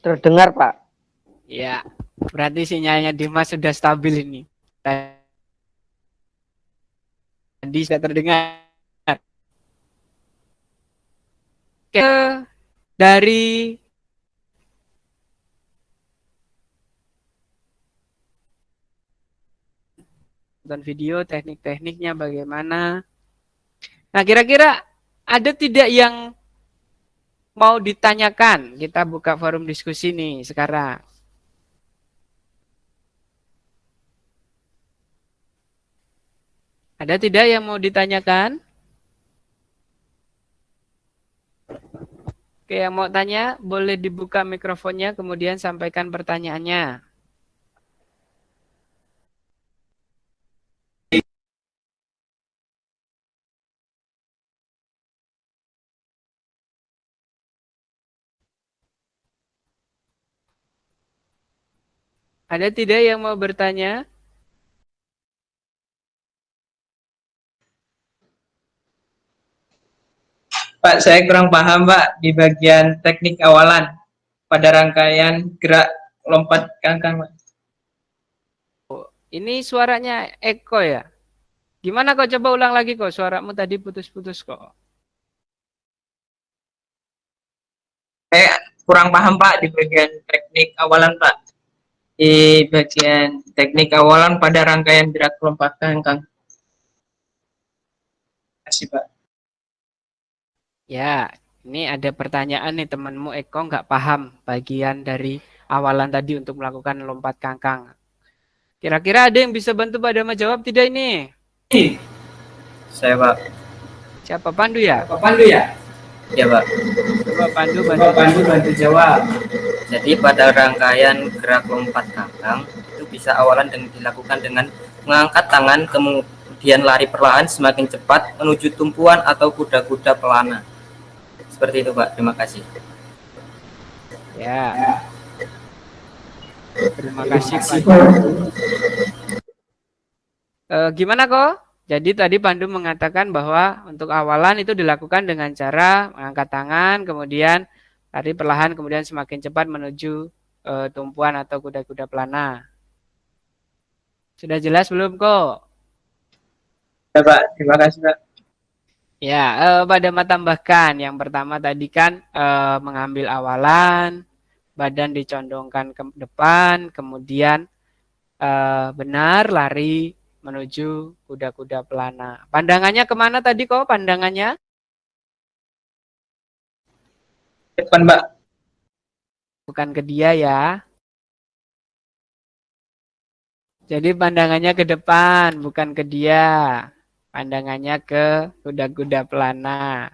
Terdengar, Pak. Ya, berarti sinyalnya Dimas sudah stabil ini. Tadi sudah terdengar. Oke, dari nonton video teknik-tekniknya bagaimana. Nah, kira-kira ada tidak yang mau ditanyakan? Kita buka forum diskusi nih sekarang. Ada tidak yang mau ditanyakan? Oke, yang mau tanya boleh dibuka mikrofonnya kemudian sampaikan pertanyaannya. Ada tidak yang mau bertanya? Pak, saya kurang paham, Pak, di bagian teknik awalan pada rangkaian gerak lompat kangkang, Pak. Ini suaranya Eko ya? Gimana kok, coba ulang lagi kok, suaramu tadi putus-putus kok. Saya kurang paham, Pak, di bagian teknik awalan, Pak. Di bagian teknik awalan pada rangkaian gerak lompat kangkang. Terima kasih, Pak. Ya, ini ada pertanyaan nih temanmu Eko nggak paham bagian dari awalan tadi untuk melakukan lompat kangkang. Kira-kira ada yang bisa bantu Pak Dama jawab tidak ini? Saya, Pak. Siapa, Pandu ya? Pak Pandu ya? Ya, Pak. Coba Pandu bantu jawab. Jadi pada rangkaian gerak lompat kangkang itu bisa awalan dilakukan dengan mengangkat tangan kemudian lari perlahan semakin cepat menuju tumpuan atau kuda-kuda pelana. Seperti itu, Pak. Terima kasih. Ya. Terima kasih, Pak. Gimana kok? Jadi tadi Pandu mengatakan bahwa untuk awalan itu dilakukan dengan cara mengangkat tangan, kemudian lari perlahan, kemudian semakin cepat menuju tumpuan atau kuda-kuda pelana. Sudah jelas belum kok? Ya, Pak. Terima kasih, Pak. Ya, Pak Dama tambahkan. Yang pertama tadi kan mengambil awalan, badan dicondongkan ke depan, kemudian benar lari menuju kuda-kuda pelana. Pandangannya kemana tadi kok pandangannya? Depan, Pak. Bukan ke dia ya. Jadi pandangannya ke depan, bukan ke dia. Pandangannya ke kuda-kuda pelana.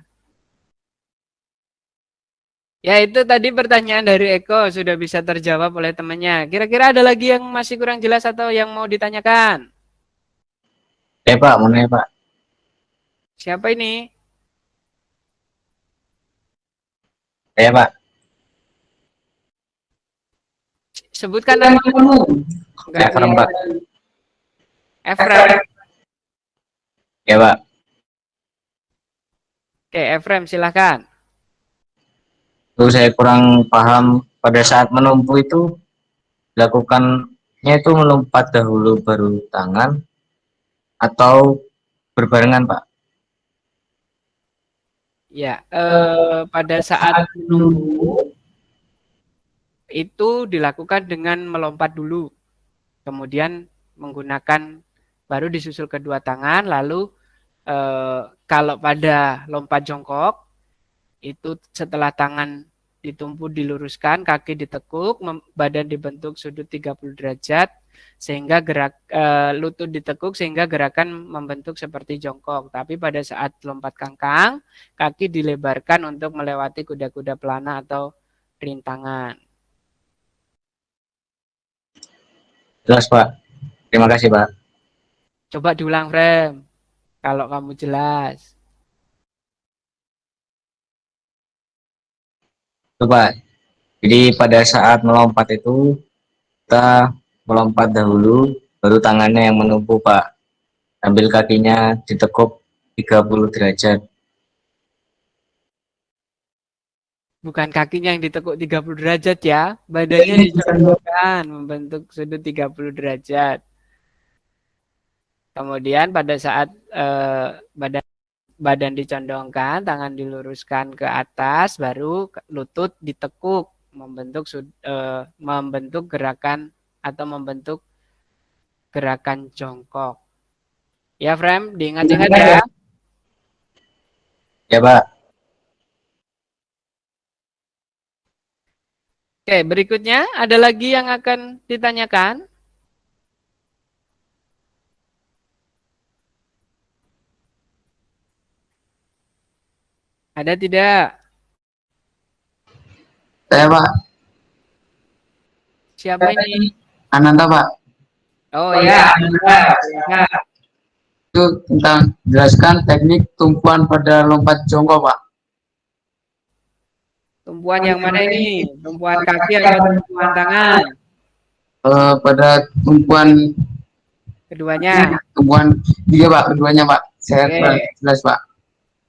Ya, itu tadi pertanyaan dari Eko sudah bisa terjawab oleh temannya. Kira-kira ada lagi yang masih kurang jelas atau yang mau ditanyakan? Pak, mau nanya, Pak. Siapa ini? Saya, Pak. Sebutkan nama kamu. Saya serem, Pak. Efrem. Ya, Pak. Oke, Efrem silahkan. Itu saya kurang paham pada saat menumpu itu lakukannya itu melompat dahulu baru tangan atau berbarengan, Pak? Ya, pada saat menumpu itu dilakukan dengan melompat dulu. Kemudian menggunakan baru disusul kedua tangan, lalu kalau pada lompat jongkok itu setelah tangan ditumpu diluruskan, kaki ditekuk, badan dibentuk sudut 30 derajat sehingga lutut ditekuk sehingga gerakan membentuk seperti jongkok. Tapi pada saat lompat kangkang, kaki dilebarkan untuk melewati kuda-kuda pelana atau rintangan. Jelas, Pak. Terima kasih, Pak. Coba diulang, Frem. Kalau kamu jelas. Coba. Jadi pada saat melompat itu kita melompat dahulu, baru tangannya yang menumpu, Pak. Ambil kakinya ditekuk 30 derajat. Bukan kakinya yang ditekuk 30 derajat ya, badannya dicondongkan membentuk sudut 30 derajat. Kemudian pada saat badan dicondongkan, tangan diluruskan ke atas, baru lutut ditekuk membentuk gerakan atau membentuk gerakan jongkok. Ya, Frem, diingat-ingat ya. Ya, Pak. Oke, berikutnya ada lagi yang akan ditanyakan? Ada tidak? Saya, Pak. Siapa ini? Ananda, Pak. Oh ya, Ananda. Silakan. Itu tentang jelaskan teknik tumpuan pada lompat jongkok, Pak. Tumpuan yang mana ini? Tumpuan kaki atau tumpuan tangan? Pada tumpuan Keduanya. tumpuan iya, Pak, keduanya, Pak. Saya kurang jelas, Pak.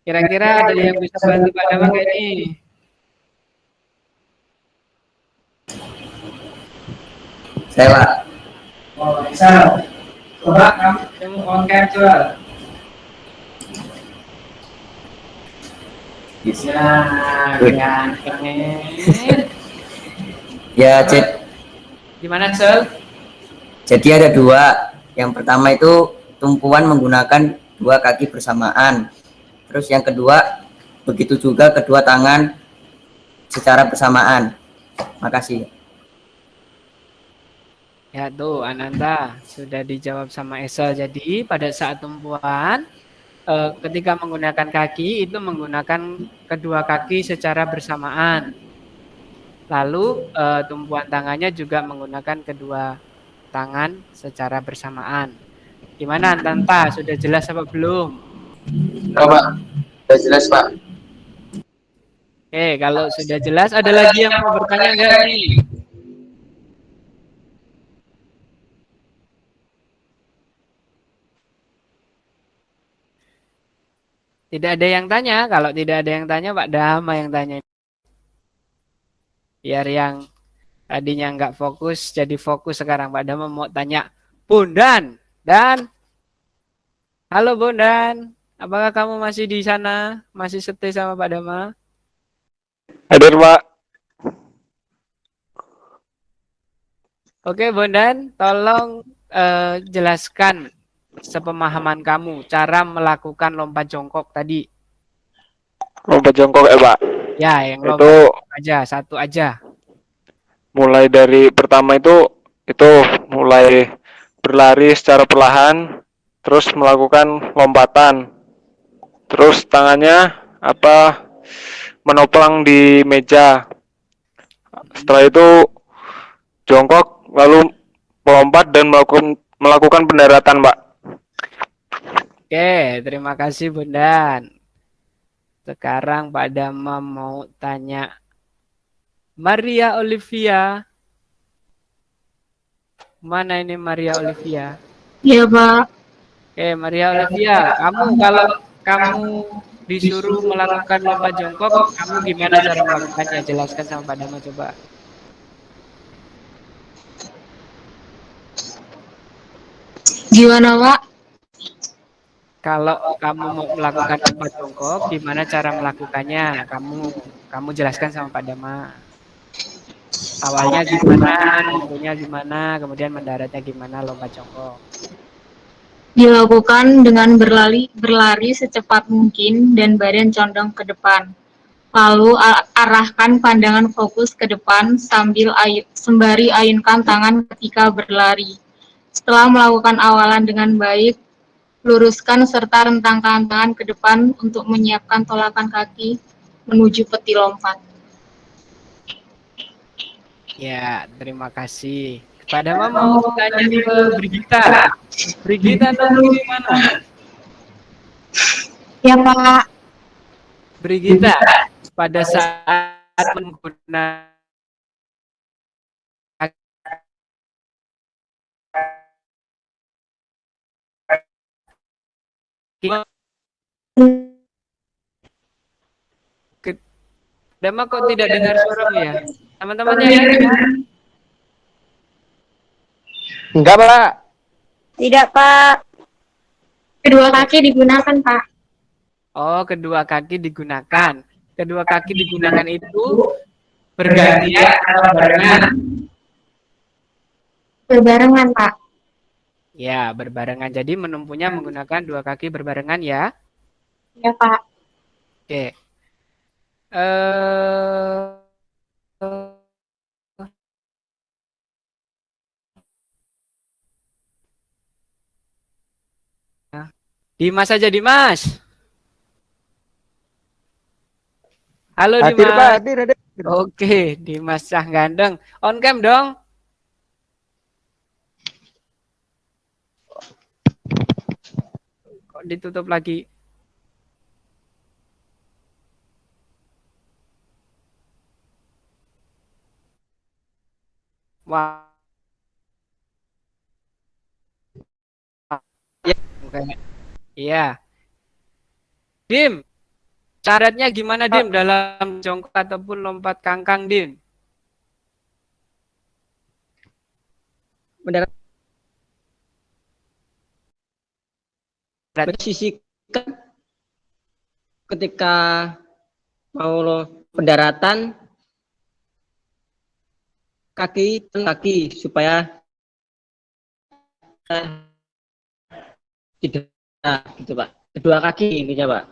Kira-kira ada yang bisa bantu Pak Dama kayak ini? Saya, Pak. Oh, bisa. Coba kamu on capture. Bisa, Ya, Cek. Gimana, Sel? Jadi ada dua. Yang pertama itu tumpuan menggunakan dua kaki bersamaan. Terus yang kedua, begitu juga kedua tangan secara bersamaan. Makasih. Ya tuh, Ananda sudah dijawab sama Esel. Jadi pada saat tumpuan, ketika menggunakan kaki itu menggunakan kedua kaki secara bersamaan. Lalu tumpuan tangannya juga menggunakan kedua tangan secara bersamaan. Gimana, Antanta? Sudah jelas apa belum? Pak. Sudah jelas, Pak. Oke, kalau sudah jelas, ada lagi yang mau bertanya nggak nih? Tidak ada yang tanya. Kalau tidak ada yang tanya, Pak Dama yang tanya. Biar yang tadinya nggak fokus, jadi fokus sekarang. Pak Dama mau tanya, Bondan. Dan, halo Bondan. Apakah kamu masih di sana? Masih stay sama Pak Dama? Hadir, Pak. Oke, Bondan. Tolong jelaskan sepemahaman kamu cara melakukan lompat jongkok tadi. Lompat jongkok, Pak. Ya, yang lompat Itu aja, satu aja. mulai dari pertama itu mulai berlari secara perlahan, terus melakukan lompatan. Terus tangannya menopang di meja. Setelah itu jongkok, lalu melompat dan melakukan pendaratan, Pak. Oke, terima kasih Bondan. Sekarang Pak Dama mau tanya Maria Olivia. Mana ini Maria Olivia? Iya, Pak. Oke, Maria Olivia, kamu kalau kamu disuruh melakukan lompat jongkok, kamu gimana cara melakukannya? Jelaskan sama Pak Dama coba. Gimana, Pak? Kalau kamu mau melakukan lompat jongkok, gimana cara melakukannya? Kamu jelaskan sama Pak Dama. Awalnya gimana, tempuhnya gimana, kemudian mendaratnya gimana lompat jongkok. Dilakukan dengan berlari secepat mungkin dan badan condong ke depan. Lalu arahkan pandangan fokus ke depan sembari ayunkan tangan ketika berlari. Setelah melakukan awalan dengan baik, luruskan serta rentangkan tangan ke depan untuk menyiapkan tolakan kaki menuju peti lompat. Ya, terima kasih. Pak Dama mau tanya ke Brigita. Brigita tahu gimana? Ya, Pak. Brigita, pada saat menggunakan Dama kok tidak dengar suaramu ya? Teman-teman yang lain dengar? Enggak, Pak. Tidak, Pak. Kedua kaki digunakan, Pak. Oh, kedua kaki digunakan. Kedua kaki digunakan itu bergantian atau barengan? Berbarengan, Pak. Ya, berbarengan. Jadi menempuhnya menggunakan dua kaki berbarengan ya. Ya, Pak. Oke. Dimas saja, Dimas. Halo Hadir, Dimas. Pak. Hadir. Oke, Dimas Cah Gandeng. On cam dong. Kok ditutup lagi? Wah. Iya. Dim, syaratnya gimana Dim dalam jongkok ataupun lompat kangkang Dim? Mendarat posisikan ketika mau pendaratan kaki supaya tidak gitu Pak. Kedua kaki intinya Pak.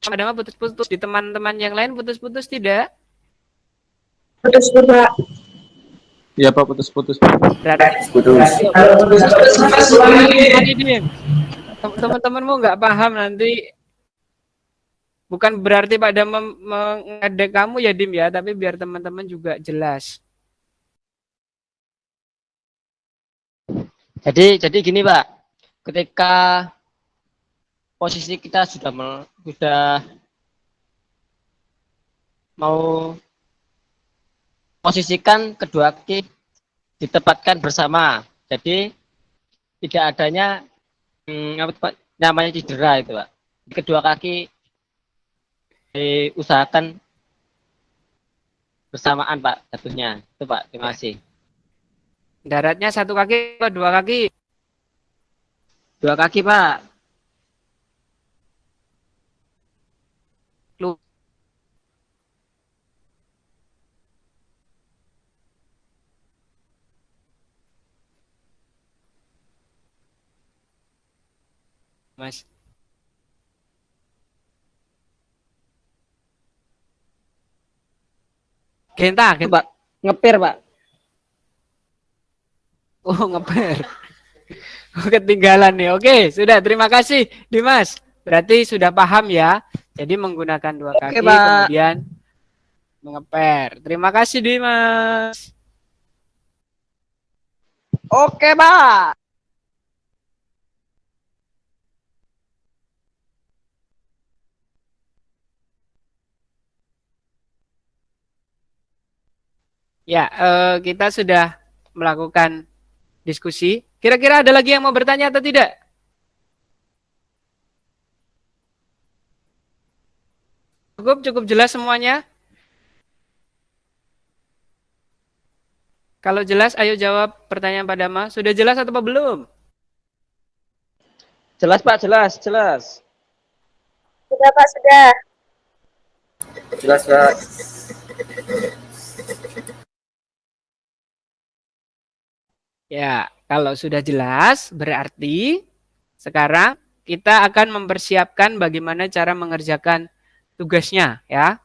Ada putus-putus di teman-teman yang lain putus-putus tidak? Putus-putus, Pak. Iya Pak, putus-putus. Teman-temanmu nggak paham nanti. Bukan berarti pada mengedek kamu ya Dim ya, tapi biar teman-teman juga jelas. Jadi gini Pak, ketika posisi kita sudah mau posisikan kedua kaki ditempatkan bersama, jadi tidak adanya namanya cedera itu Pak. Kedua kaki diusahakan bersamaan Pak jatuhnya itu Pak. Terima kasih. Daratnya satu kaki atau dua kaki? Dua kaki Pak. Mas. Genta. Pak. Ngeper Pak. Oh ngeper. Ketinggalan nih. Oke, sudah. Terima kasih Dimas. Berarti sudah paham ya. Jadi menggunakan dua kaki kemudian mengeper. Terima kasih Dimas. Oke, Pak. Ya, kita sudah melakukan diskusi. Kira-kira ada lagi yang mau bertanya atau tidak? Cukup jelas semuanya? Kalau jelas, ayo jawab pertanyaan Pak Dama. Sudah jelas atau belum? Jelas Pak, jelas. Sudah Pak, sudah. Jelas, Pak. Ya, kalau sudah jelas, berarti sekarang kita akan mempersiapkan bagaimana cara mengerjakan tugasnya, ya.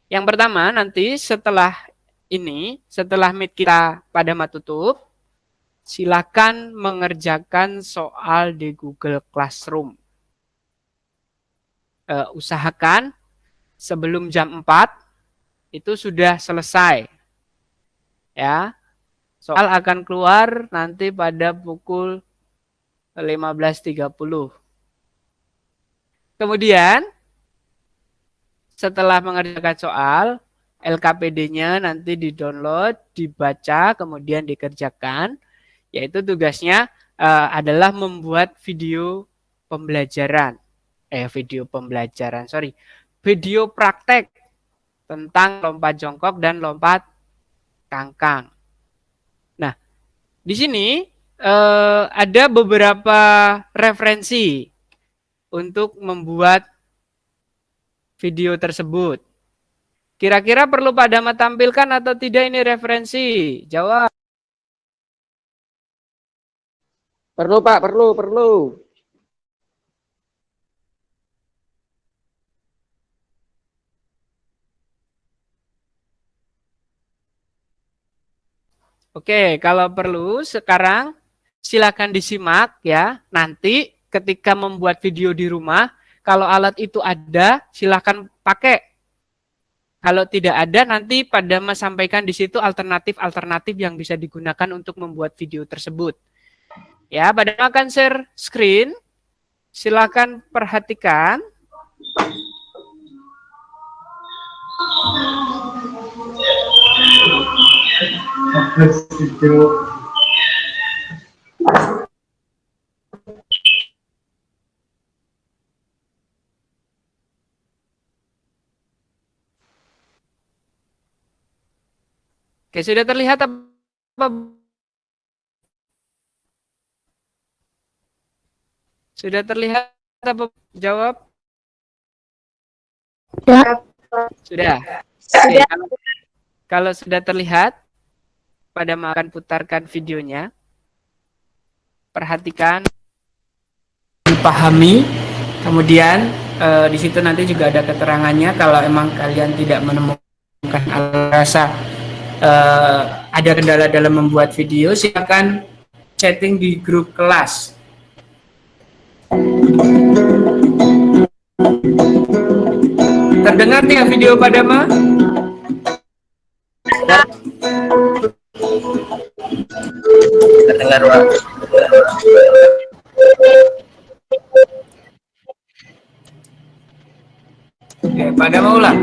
Yang pertama, nanti setelah meet kita pada tutup, silakan mengerjakan soal di Google Classroom. Usahakan sebelum jam 4 itu sudah selesai. Ya. Soal akan keluar nanti pada pukul 15.30. Kemudian setelah mengerjakan soal, LKPD-nya nanti di-download, dibaca, kemudian dikerjakan. Yaitu tugasnya adalah membuat video praktek tentang lompat jongkok dan lompat kangkang. Nah, di sini ada beberapa referensi untuk membuat video tersebut. Kira-kira perlu Pak Dama tampilkan atau tidak ini referensi? Jawab. Perlu Pak, perlu. Oke, kalau perlu sekarang silakan disimak ya. Nanti ketika membuat video di rumah, kalau alat itu ada, silakan pakai. Kalau tidak ada, nanti Pak Dama sampaikan di situ alternatif yang bisa digunakan untuk membuat video tersebut. Ya, Pak Dama akan share screen. Silakan perhatikan. Oke, sudah terlihat apa? Sudah terlihat apa? Jawab. Sudah. Oke, kalau sudah terlihat, pada akan putarkan videonya. Perhatikan, dipahami. Kemudian di situ nanti juga ada keterangannya. Kalau emang kalian tidak menemukan rasa ada kendala dalam membuat video, silakan chatting di grup kelas. Terdengar tidak video Pak Dama? Terdengar, Pak. Oke, Pak Dama ulang.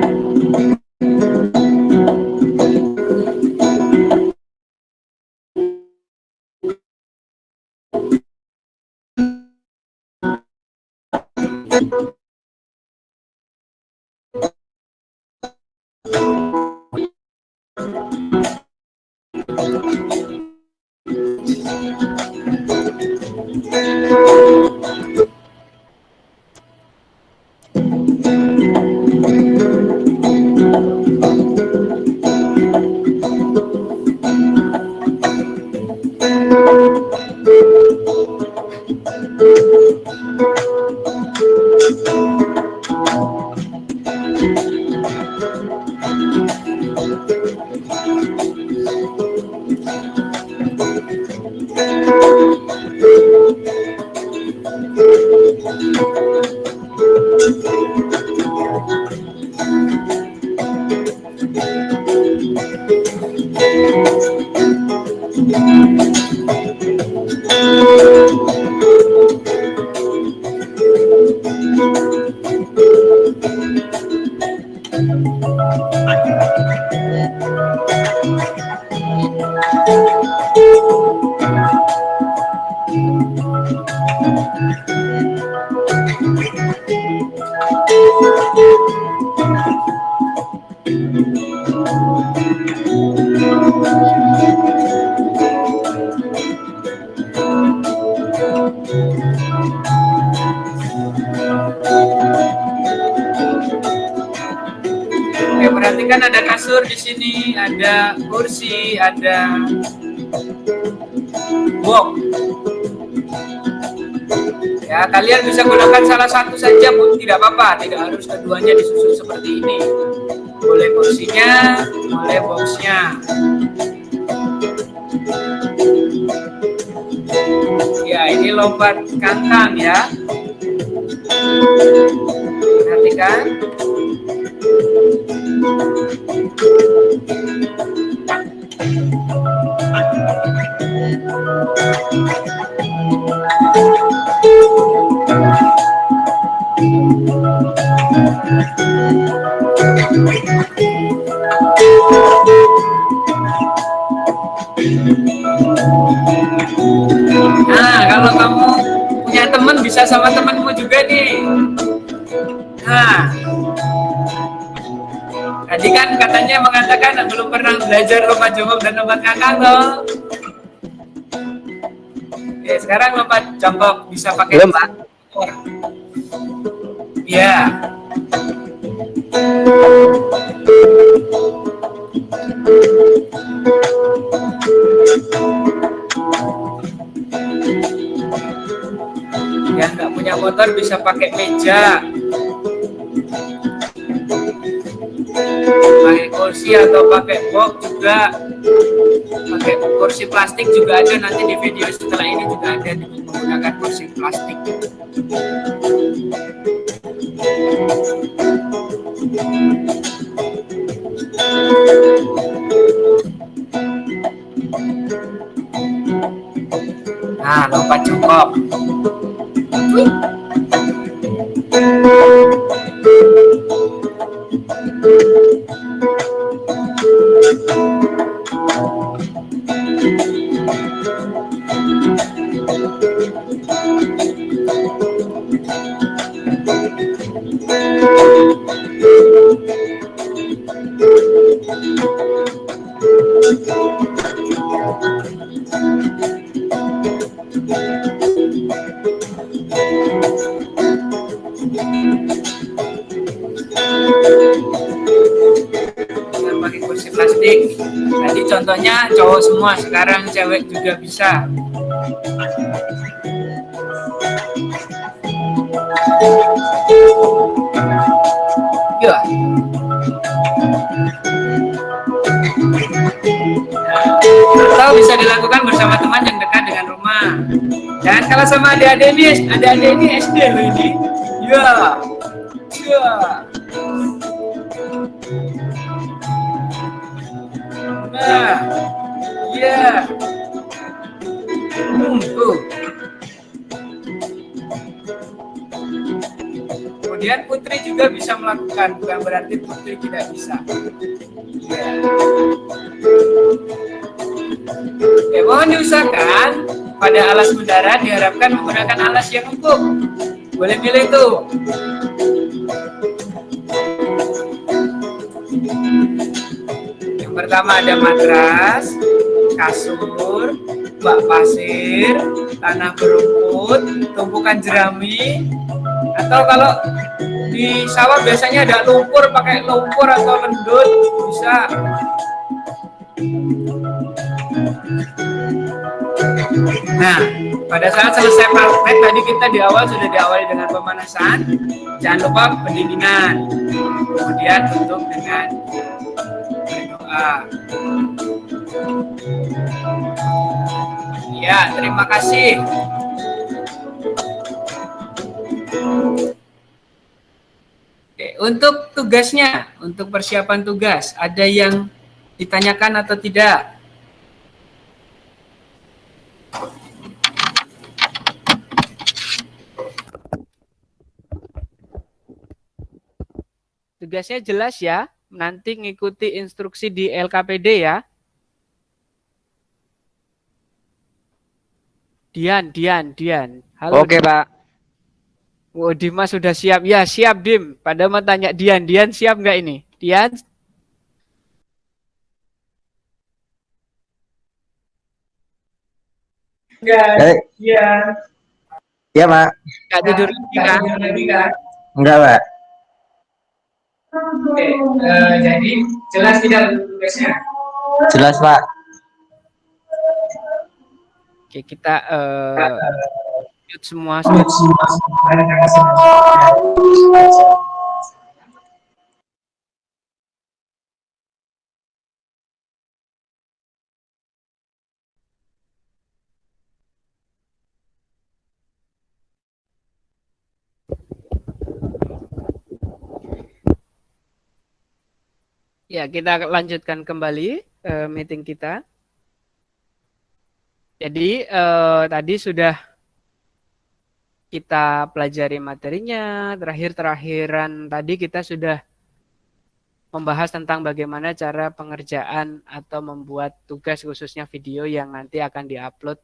perhatikan ada kasur di sini, ada kursi, ada box. Ya, kalian bisa gunakan salah satu saja pun tidak apa-apa, tidak harus keduanya disusun seperti ini. Boleh kursinya, boleh boxnya. Ya, ini lompat kangkang ya. Perhatikan. Nah, kalau kamu punya teman bisa sama temanmu juga nih. Nah, tadi kan katanya mengatakan belum pernah belajar lompat jongkok dan lompat kangkang toh. Oke, sekarang lompat jongkok bisa pakai Belum, Pak. Iya. Yang nggak punya motor bisa pakai meja, pakai kursi atau pakai box juga, pakai kursi plastik juga ada, nanti di video setelah ini juga ada menggunakan kursi plastik. Nah, lompat jongkok. Dengan pakai kursi plastik. Tadi contohnya cowok semua, sekarang cewek juga bisa. Ya. Atau bisa dilakukan bersama teman yang dekat dengan rumah. Dan kalau sama adik-adik ini SD loh ini. Ya. Ya. Nah. Ya. Tuh. Kemudian putri juga bisa melakukan, bukan berarti putri tidak bisa. Ya. Ya, mohon diusahakan pada alas mendarat diharapkan menggunakan alas yang empuk. Boleh pilih tuh. Yang pertama ada matras, kasur, bak pasir, tanah berumput, tumpukan jerami, atau kalau di sawah biasanya ada lumpur, pakai lumpur atau lendut bisa. Nah, pada saat selesai praktek tadi kita di awal sudah diawali dengan pemanasan, jangan lupa pendinginan, kemudian tutup dengan berdoa. Ya, terima kasih. Oke, untuk tugasnya, untuk persiapan tugas, ada yang ditanyakan atau tidak? Tugasnya jelas ya, nanti ngikuti instruksi di LKPD ya. Dian. Halo. Oke, Pak. Oh, Dimas sudah siap. Ya, siap, Dim. Pada mau tanya Dian siap nggak ini? Dian? Enggak. Iya. Iya, Pak. Nggak tidur lagi kan? Enggak, Pak. Oke, jadi jelas tidak tugasnya? Jelas, Pak. Oke, kita mute semua. Ya, kita lanjutkan kembali meeting kita. Jadi tadi sudah kita pelajari materinya, terakhir-terakhiran tadi kita sudah membahas tentang bagaimana cara pengerjaan atau membuat tugas khususnya video yang nanti akan diupload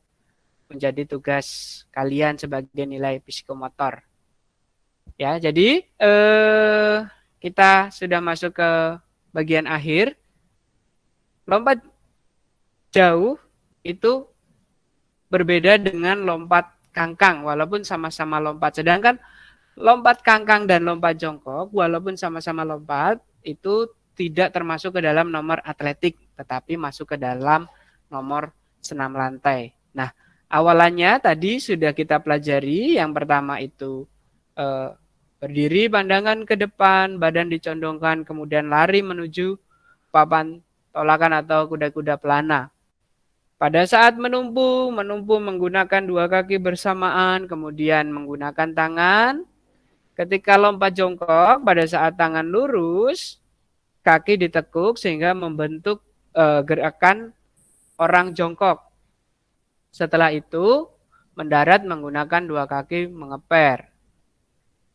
menjadi tugas kalian sebagai nilai psikomotor. Ya, jadi kita sudah masuk ke bagian akhir. Lompat jauh itu berbeda dengan lompat kangkang walaupun sama-sama lompat. Sedangkan lompat kangkang dan lompat jongkok walaupun sama-sama lompat itu tidak termasuk ke dalam nomor atletik tetapi masuk ke dalam nomor senam lantai. Nah, awalannya tadi sudah kita pelajari. Yang pertama itu berdiri pandangan ke depan, badan dicondongkan, kemudian lari menuju papan tolakan atau kuda-kuda pelana. Pada saat menumpu menggunakan dua kaki bersamaan, kemudian menggunakan tangan. Ketika lompat jongkok, pada saat tangan lurus, kaki ditekuk sehingga membentuk gerakan orang jongkok. Setelah itu, mendarat menggunakan dua kaki mengeper.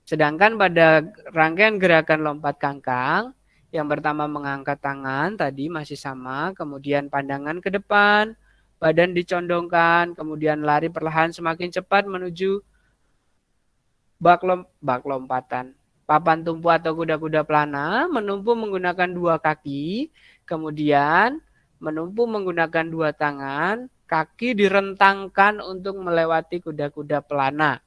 Sedangkan pada rangkaian gerakan lompat kangkang, yang pertama mengangkat tangan tadi masih sama, kemudian pandangan ke depan, badan dicondongkan, kemudian lari perlahan semakin cepat menuju bak lompatan. Papan tumpu atau kuda-kuda pelana, menumpu menggunakan dua kaki, kemudian menumpu menggunakan dua tangan, kaki direntangkan untuk melewati kuda-kuda pelana.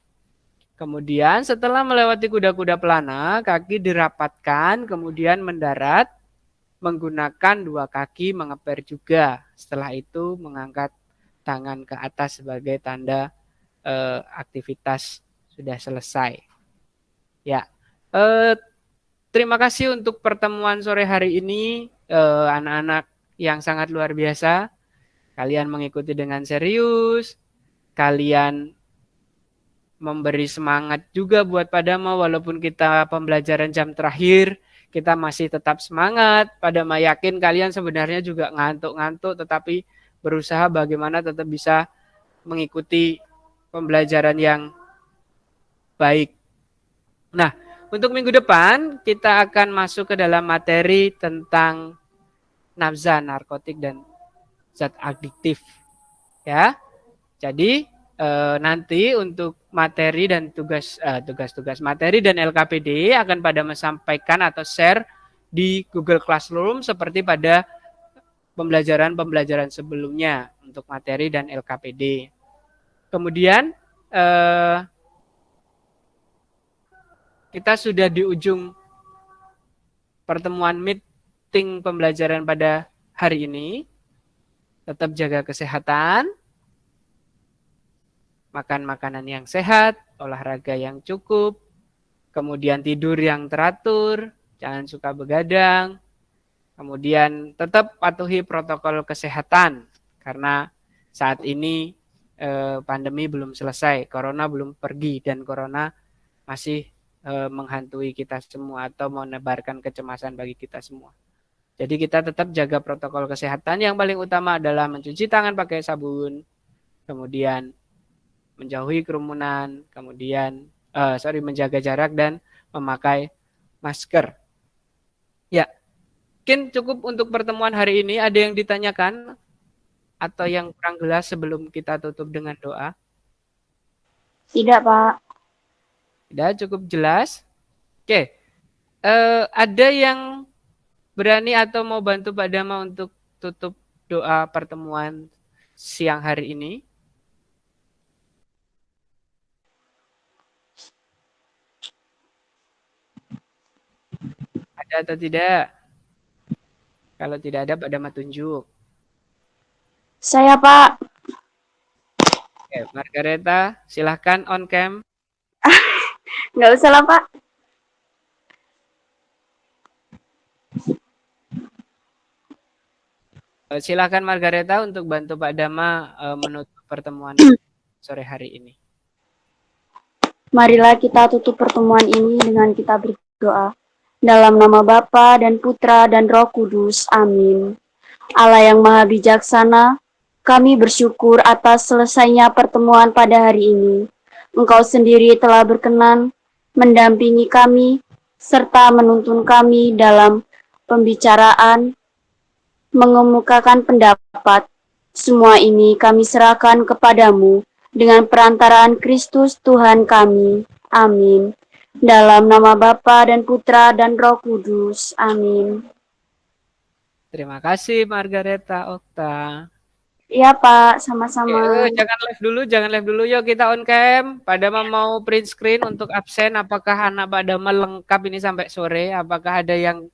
Kemudian setelah melewati kuda-kuda pelana, kaki dirapatkan, kemudian mendarat menggunakan dua kaki mengeper juga. Setelah itu mengangkat tangan ke atas sebagai tanda aktivitas sudah selesai. Ya, terima kasih untuk pertemuan sore hari ini, anak-anak yang sangat luar biasa. Kalian mengikuti dengan serius, kalian memberi semangat juga buat Padama walaupun kita pembelajaran jam terakhir, kita masih tetap semangat. Padama yakin kalian sebenarnya juga ngantuk-ngantuk tetapi berusaha bagaimana tetap bisa mengikuti pembelajaran yang baik. Nah, untuk minggu depan kita akan masuk ke dalam materi tentang nafza, narkotik dan zat adiktif. Ya. Jadi nanti untuk materi dan tugas materi dan LKPD akan pada menyampaikan atau share di Google Classroom seperti pada pembelajaran sebelumnya untuk materi dan LKPD. Kemudian kita sudah di ujung pertemuan meeting pembelajaran pada hari ini. Tetap jaga kesehatan, makan makanan yang sehat, olahraga yang cukup, kemudian tidur yang teratur, jangan suka begadang, kemudian tetap patuhi protokol kesehatan karena saat ini pandemi belum selesai, corona belum pergi dan corona masih menghantui kita semua atau menebarkan kecemasan bagi kita semua. Jadi kita tetap jaga protokol kesehatan. Yang paling utama adalah mencuci tangan pakai sabun, kemudian menjauhi kerumunan, kemudian menjaga jarak dan memakai masker. Ya, mungkin cukup untuk pertemuan hari ini. Ada yang ditanyakan atau yang kurang jelas sebelum kita tutup dengan doa? Tidak, Pak. Tidak, cukup jelas. Oke, ada yang berani atau mau bantu Pak Dama untuk tutup doa pertemuan siang hari ini? Ada atau tidak? Kalau tidak ada, pada tunjuk. Saya, Pak. Oke, Margareta, silahkan on cam. Nggak usah lah, Pak. Silahkan Margareta untuk bantu Pak Dama menutup pertemuan sore hari ini. Marilah kita tutup pertemuan ini dengan kita berdoa. Dalam nama Bapa dan Putra dan Roh Kudus. Amin. Allah yang Maha Bijaksana, kami bersyukur atas selesainya pertemuan pada hari ini. Engkau sendiri telah berkenan mendampingi kami, serta menuntun kami dalam pembicaraan, mengemukakan pendapat. Semua ini kami serahkan kepadamu dengan perantaraan Kristus Tuhan kami. Amin. Dalam nama Bapa dan Putra dan Roh Kudus. Amin. Terima kasih Margareta Okta. Iya Pak, sama-sama. Jangan live dulu. Yuk kita on cam. Pak Dama mau print screen untuk absen. Apakah anak Pak Dama lengkap ini sampai sore? Apakah ada yang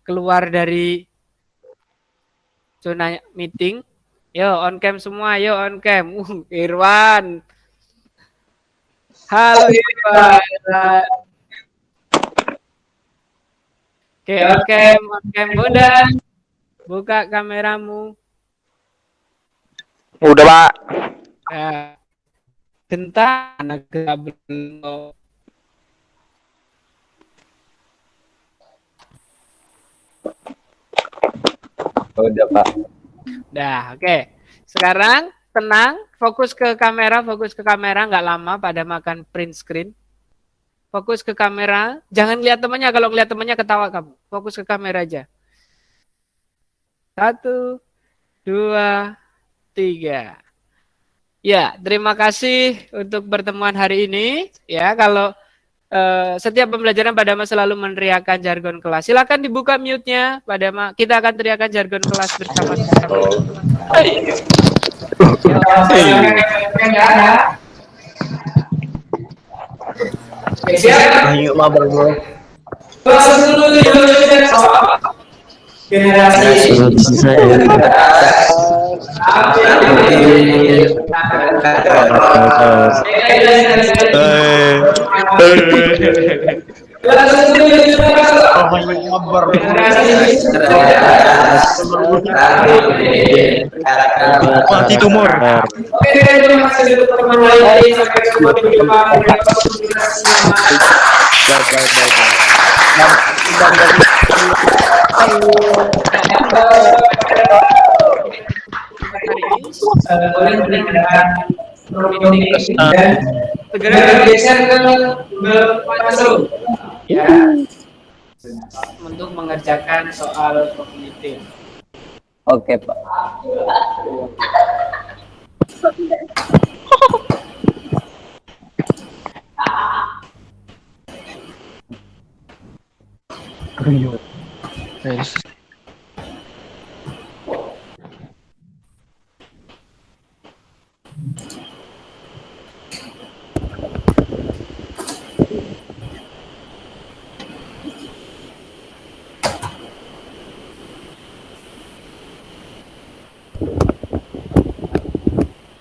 keluar dari zona meeting? Yo on cam semua, yo on cam. Irwan. Halo Irwan. Oke, on cam udah. Buka kameramu. Udah, Pak. Ya. Gentar anak belum. Udah, Pak. Dah, oke. Sekarang tenang, fokus ke kamera, nggak lama pada makan print screen. Fokus ke kamera, jangan lihat temannya, kalau lihat temannya ketawa kamu. Fokus ke kamera aja. 1, 2, 3. Ya, terima kasih untuk pertemuan hari ini. Ya, kalau setiap pembelajaran Pak Dama selalu meneriakan jargon kelas. Silakan dibuka mute-nya, Pak Dama. Kita akan teriakan jargon kelas bersama-sama. Ayo mabar, bro. Generasi mati tumor. Segera geser ke Classroom. Ya. Untuk mengerjakan soal kognitif. Oke, Pak.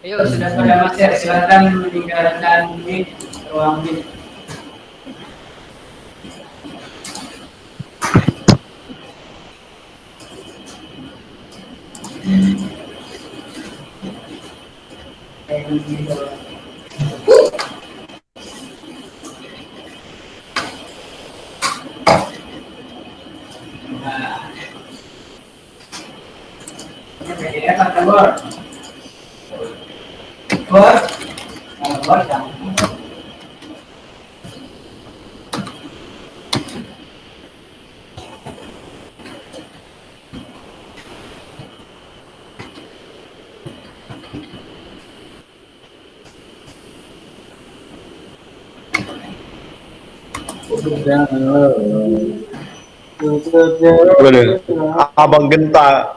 Ayo, sudah pada masuk, silakan meninggalkan ruang ini. Abang Genta.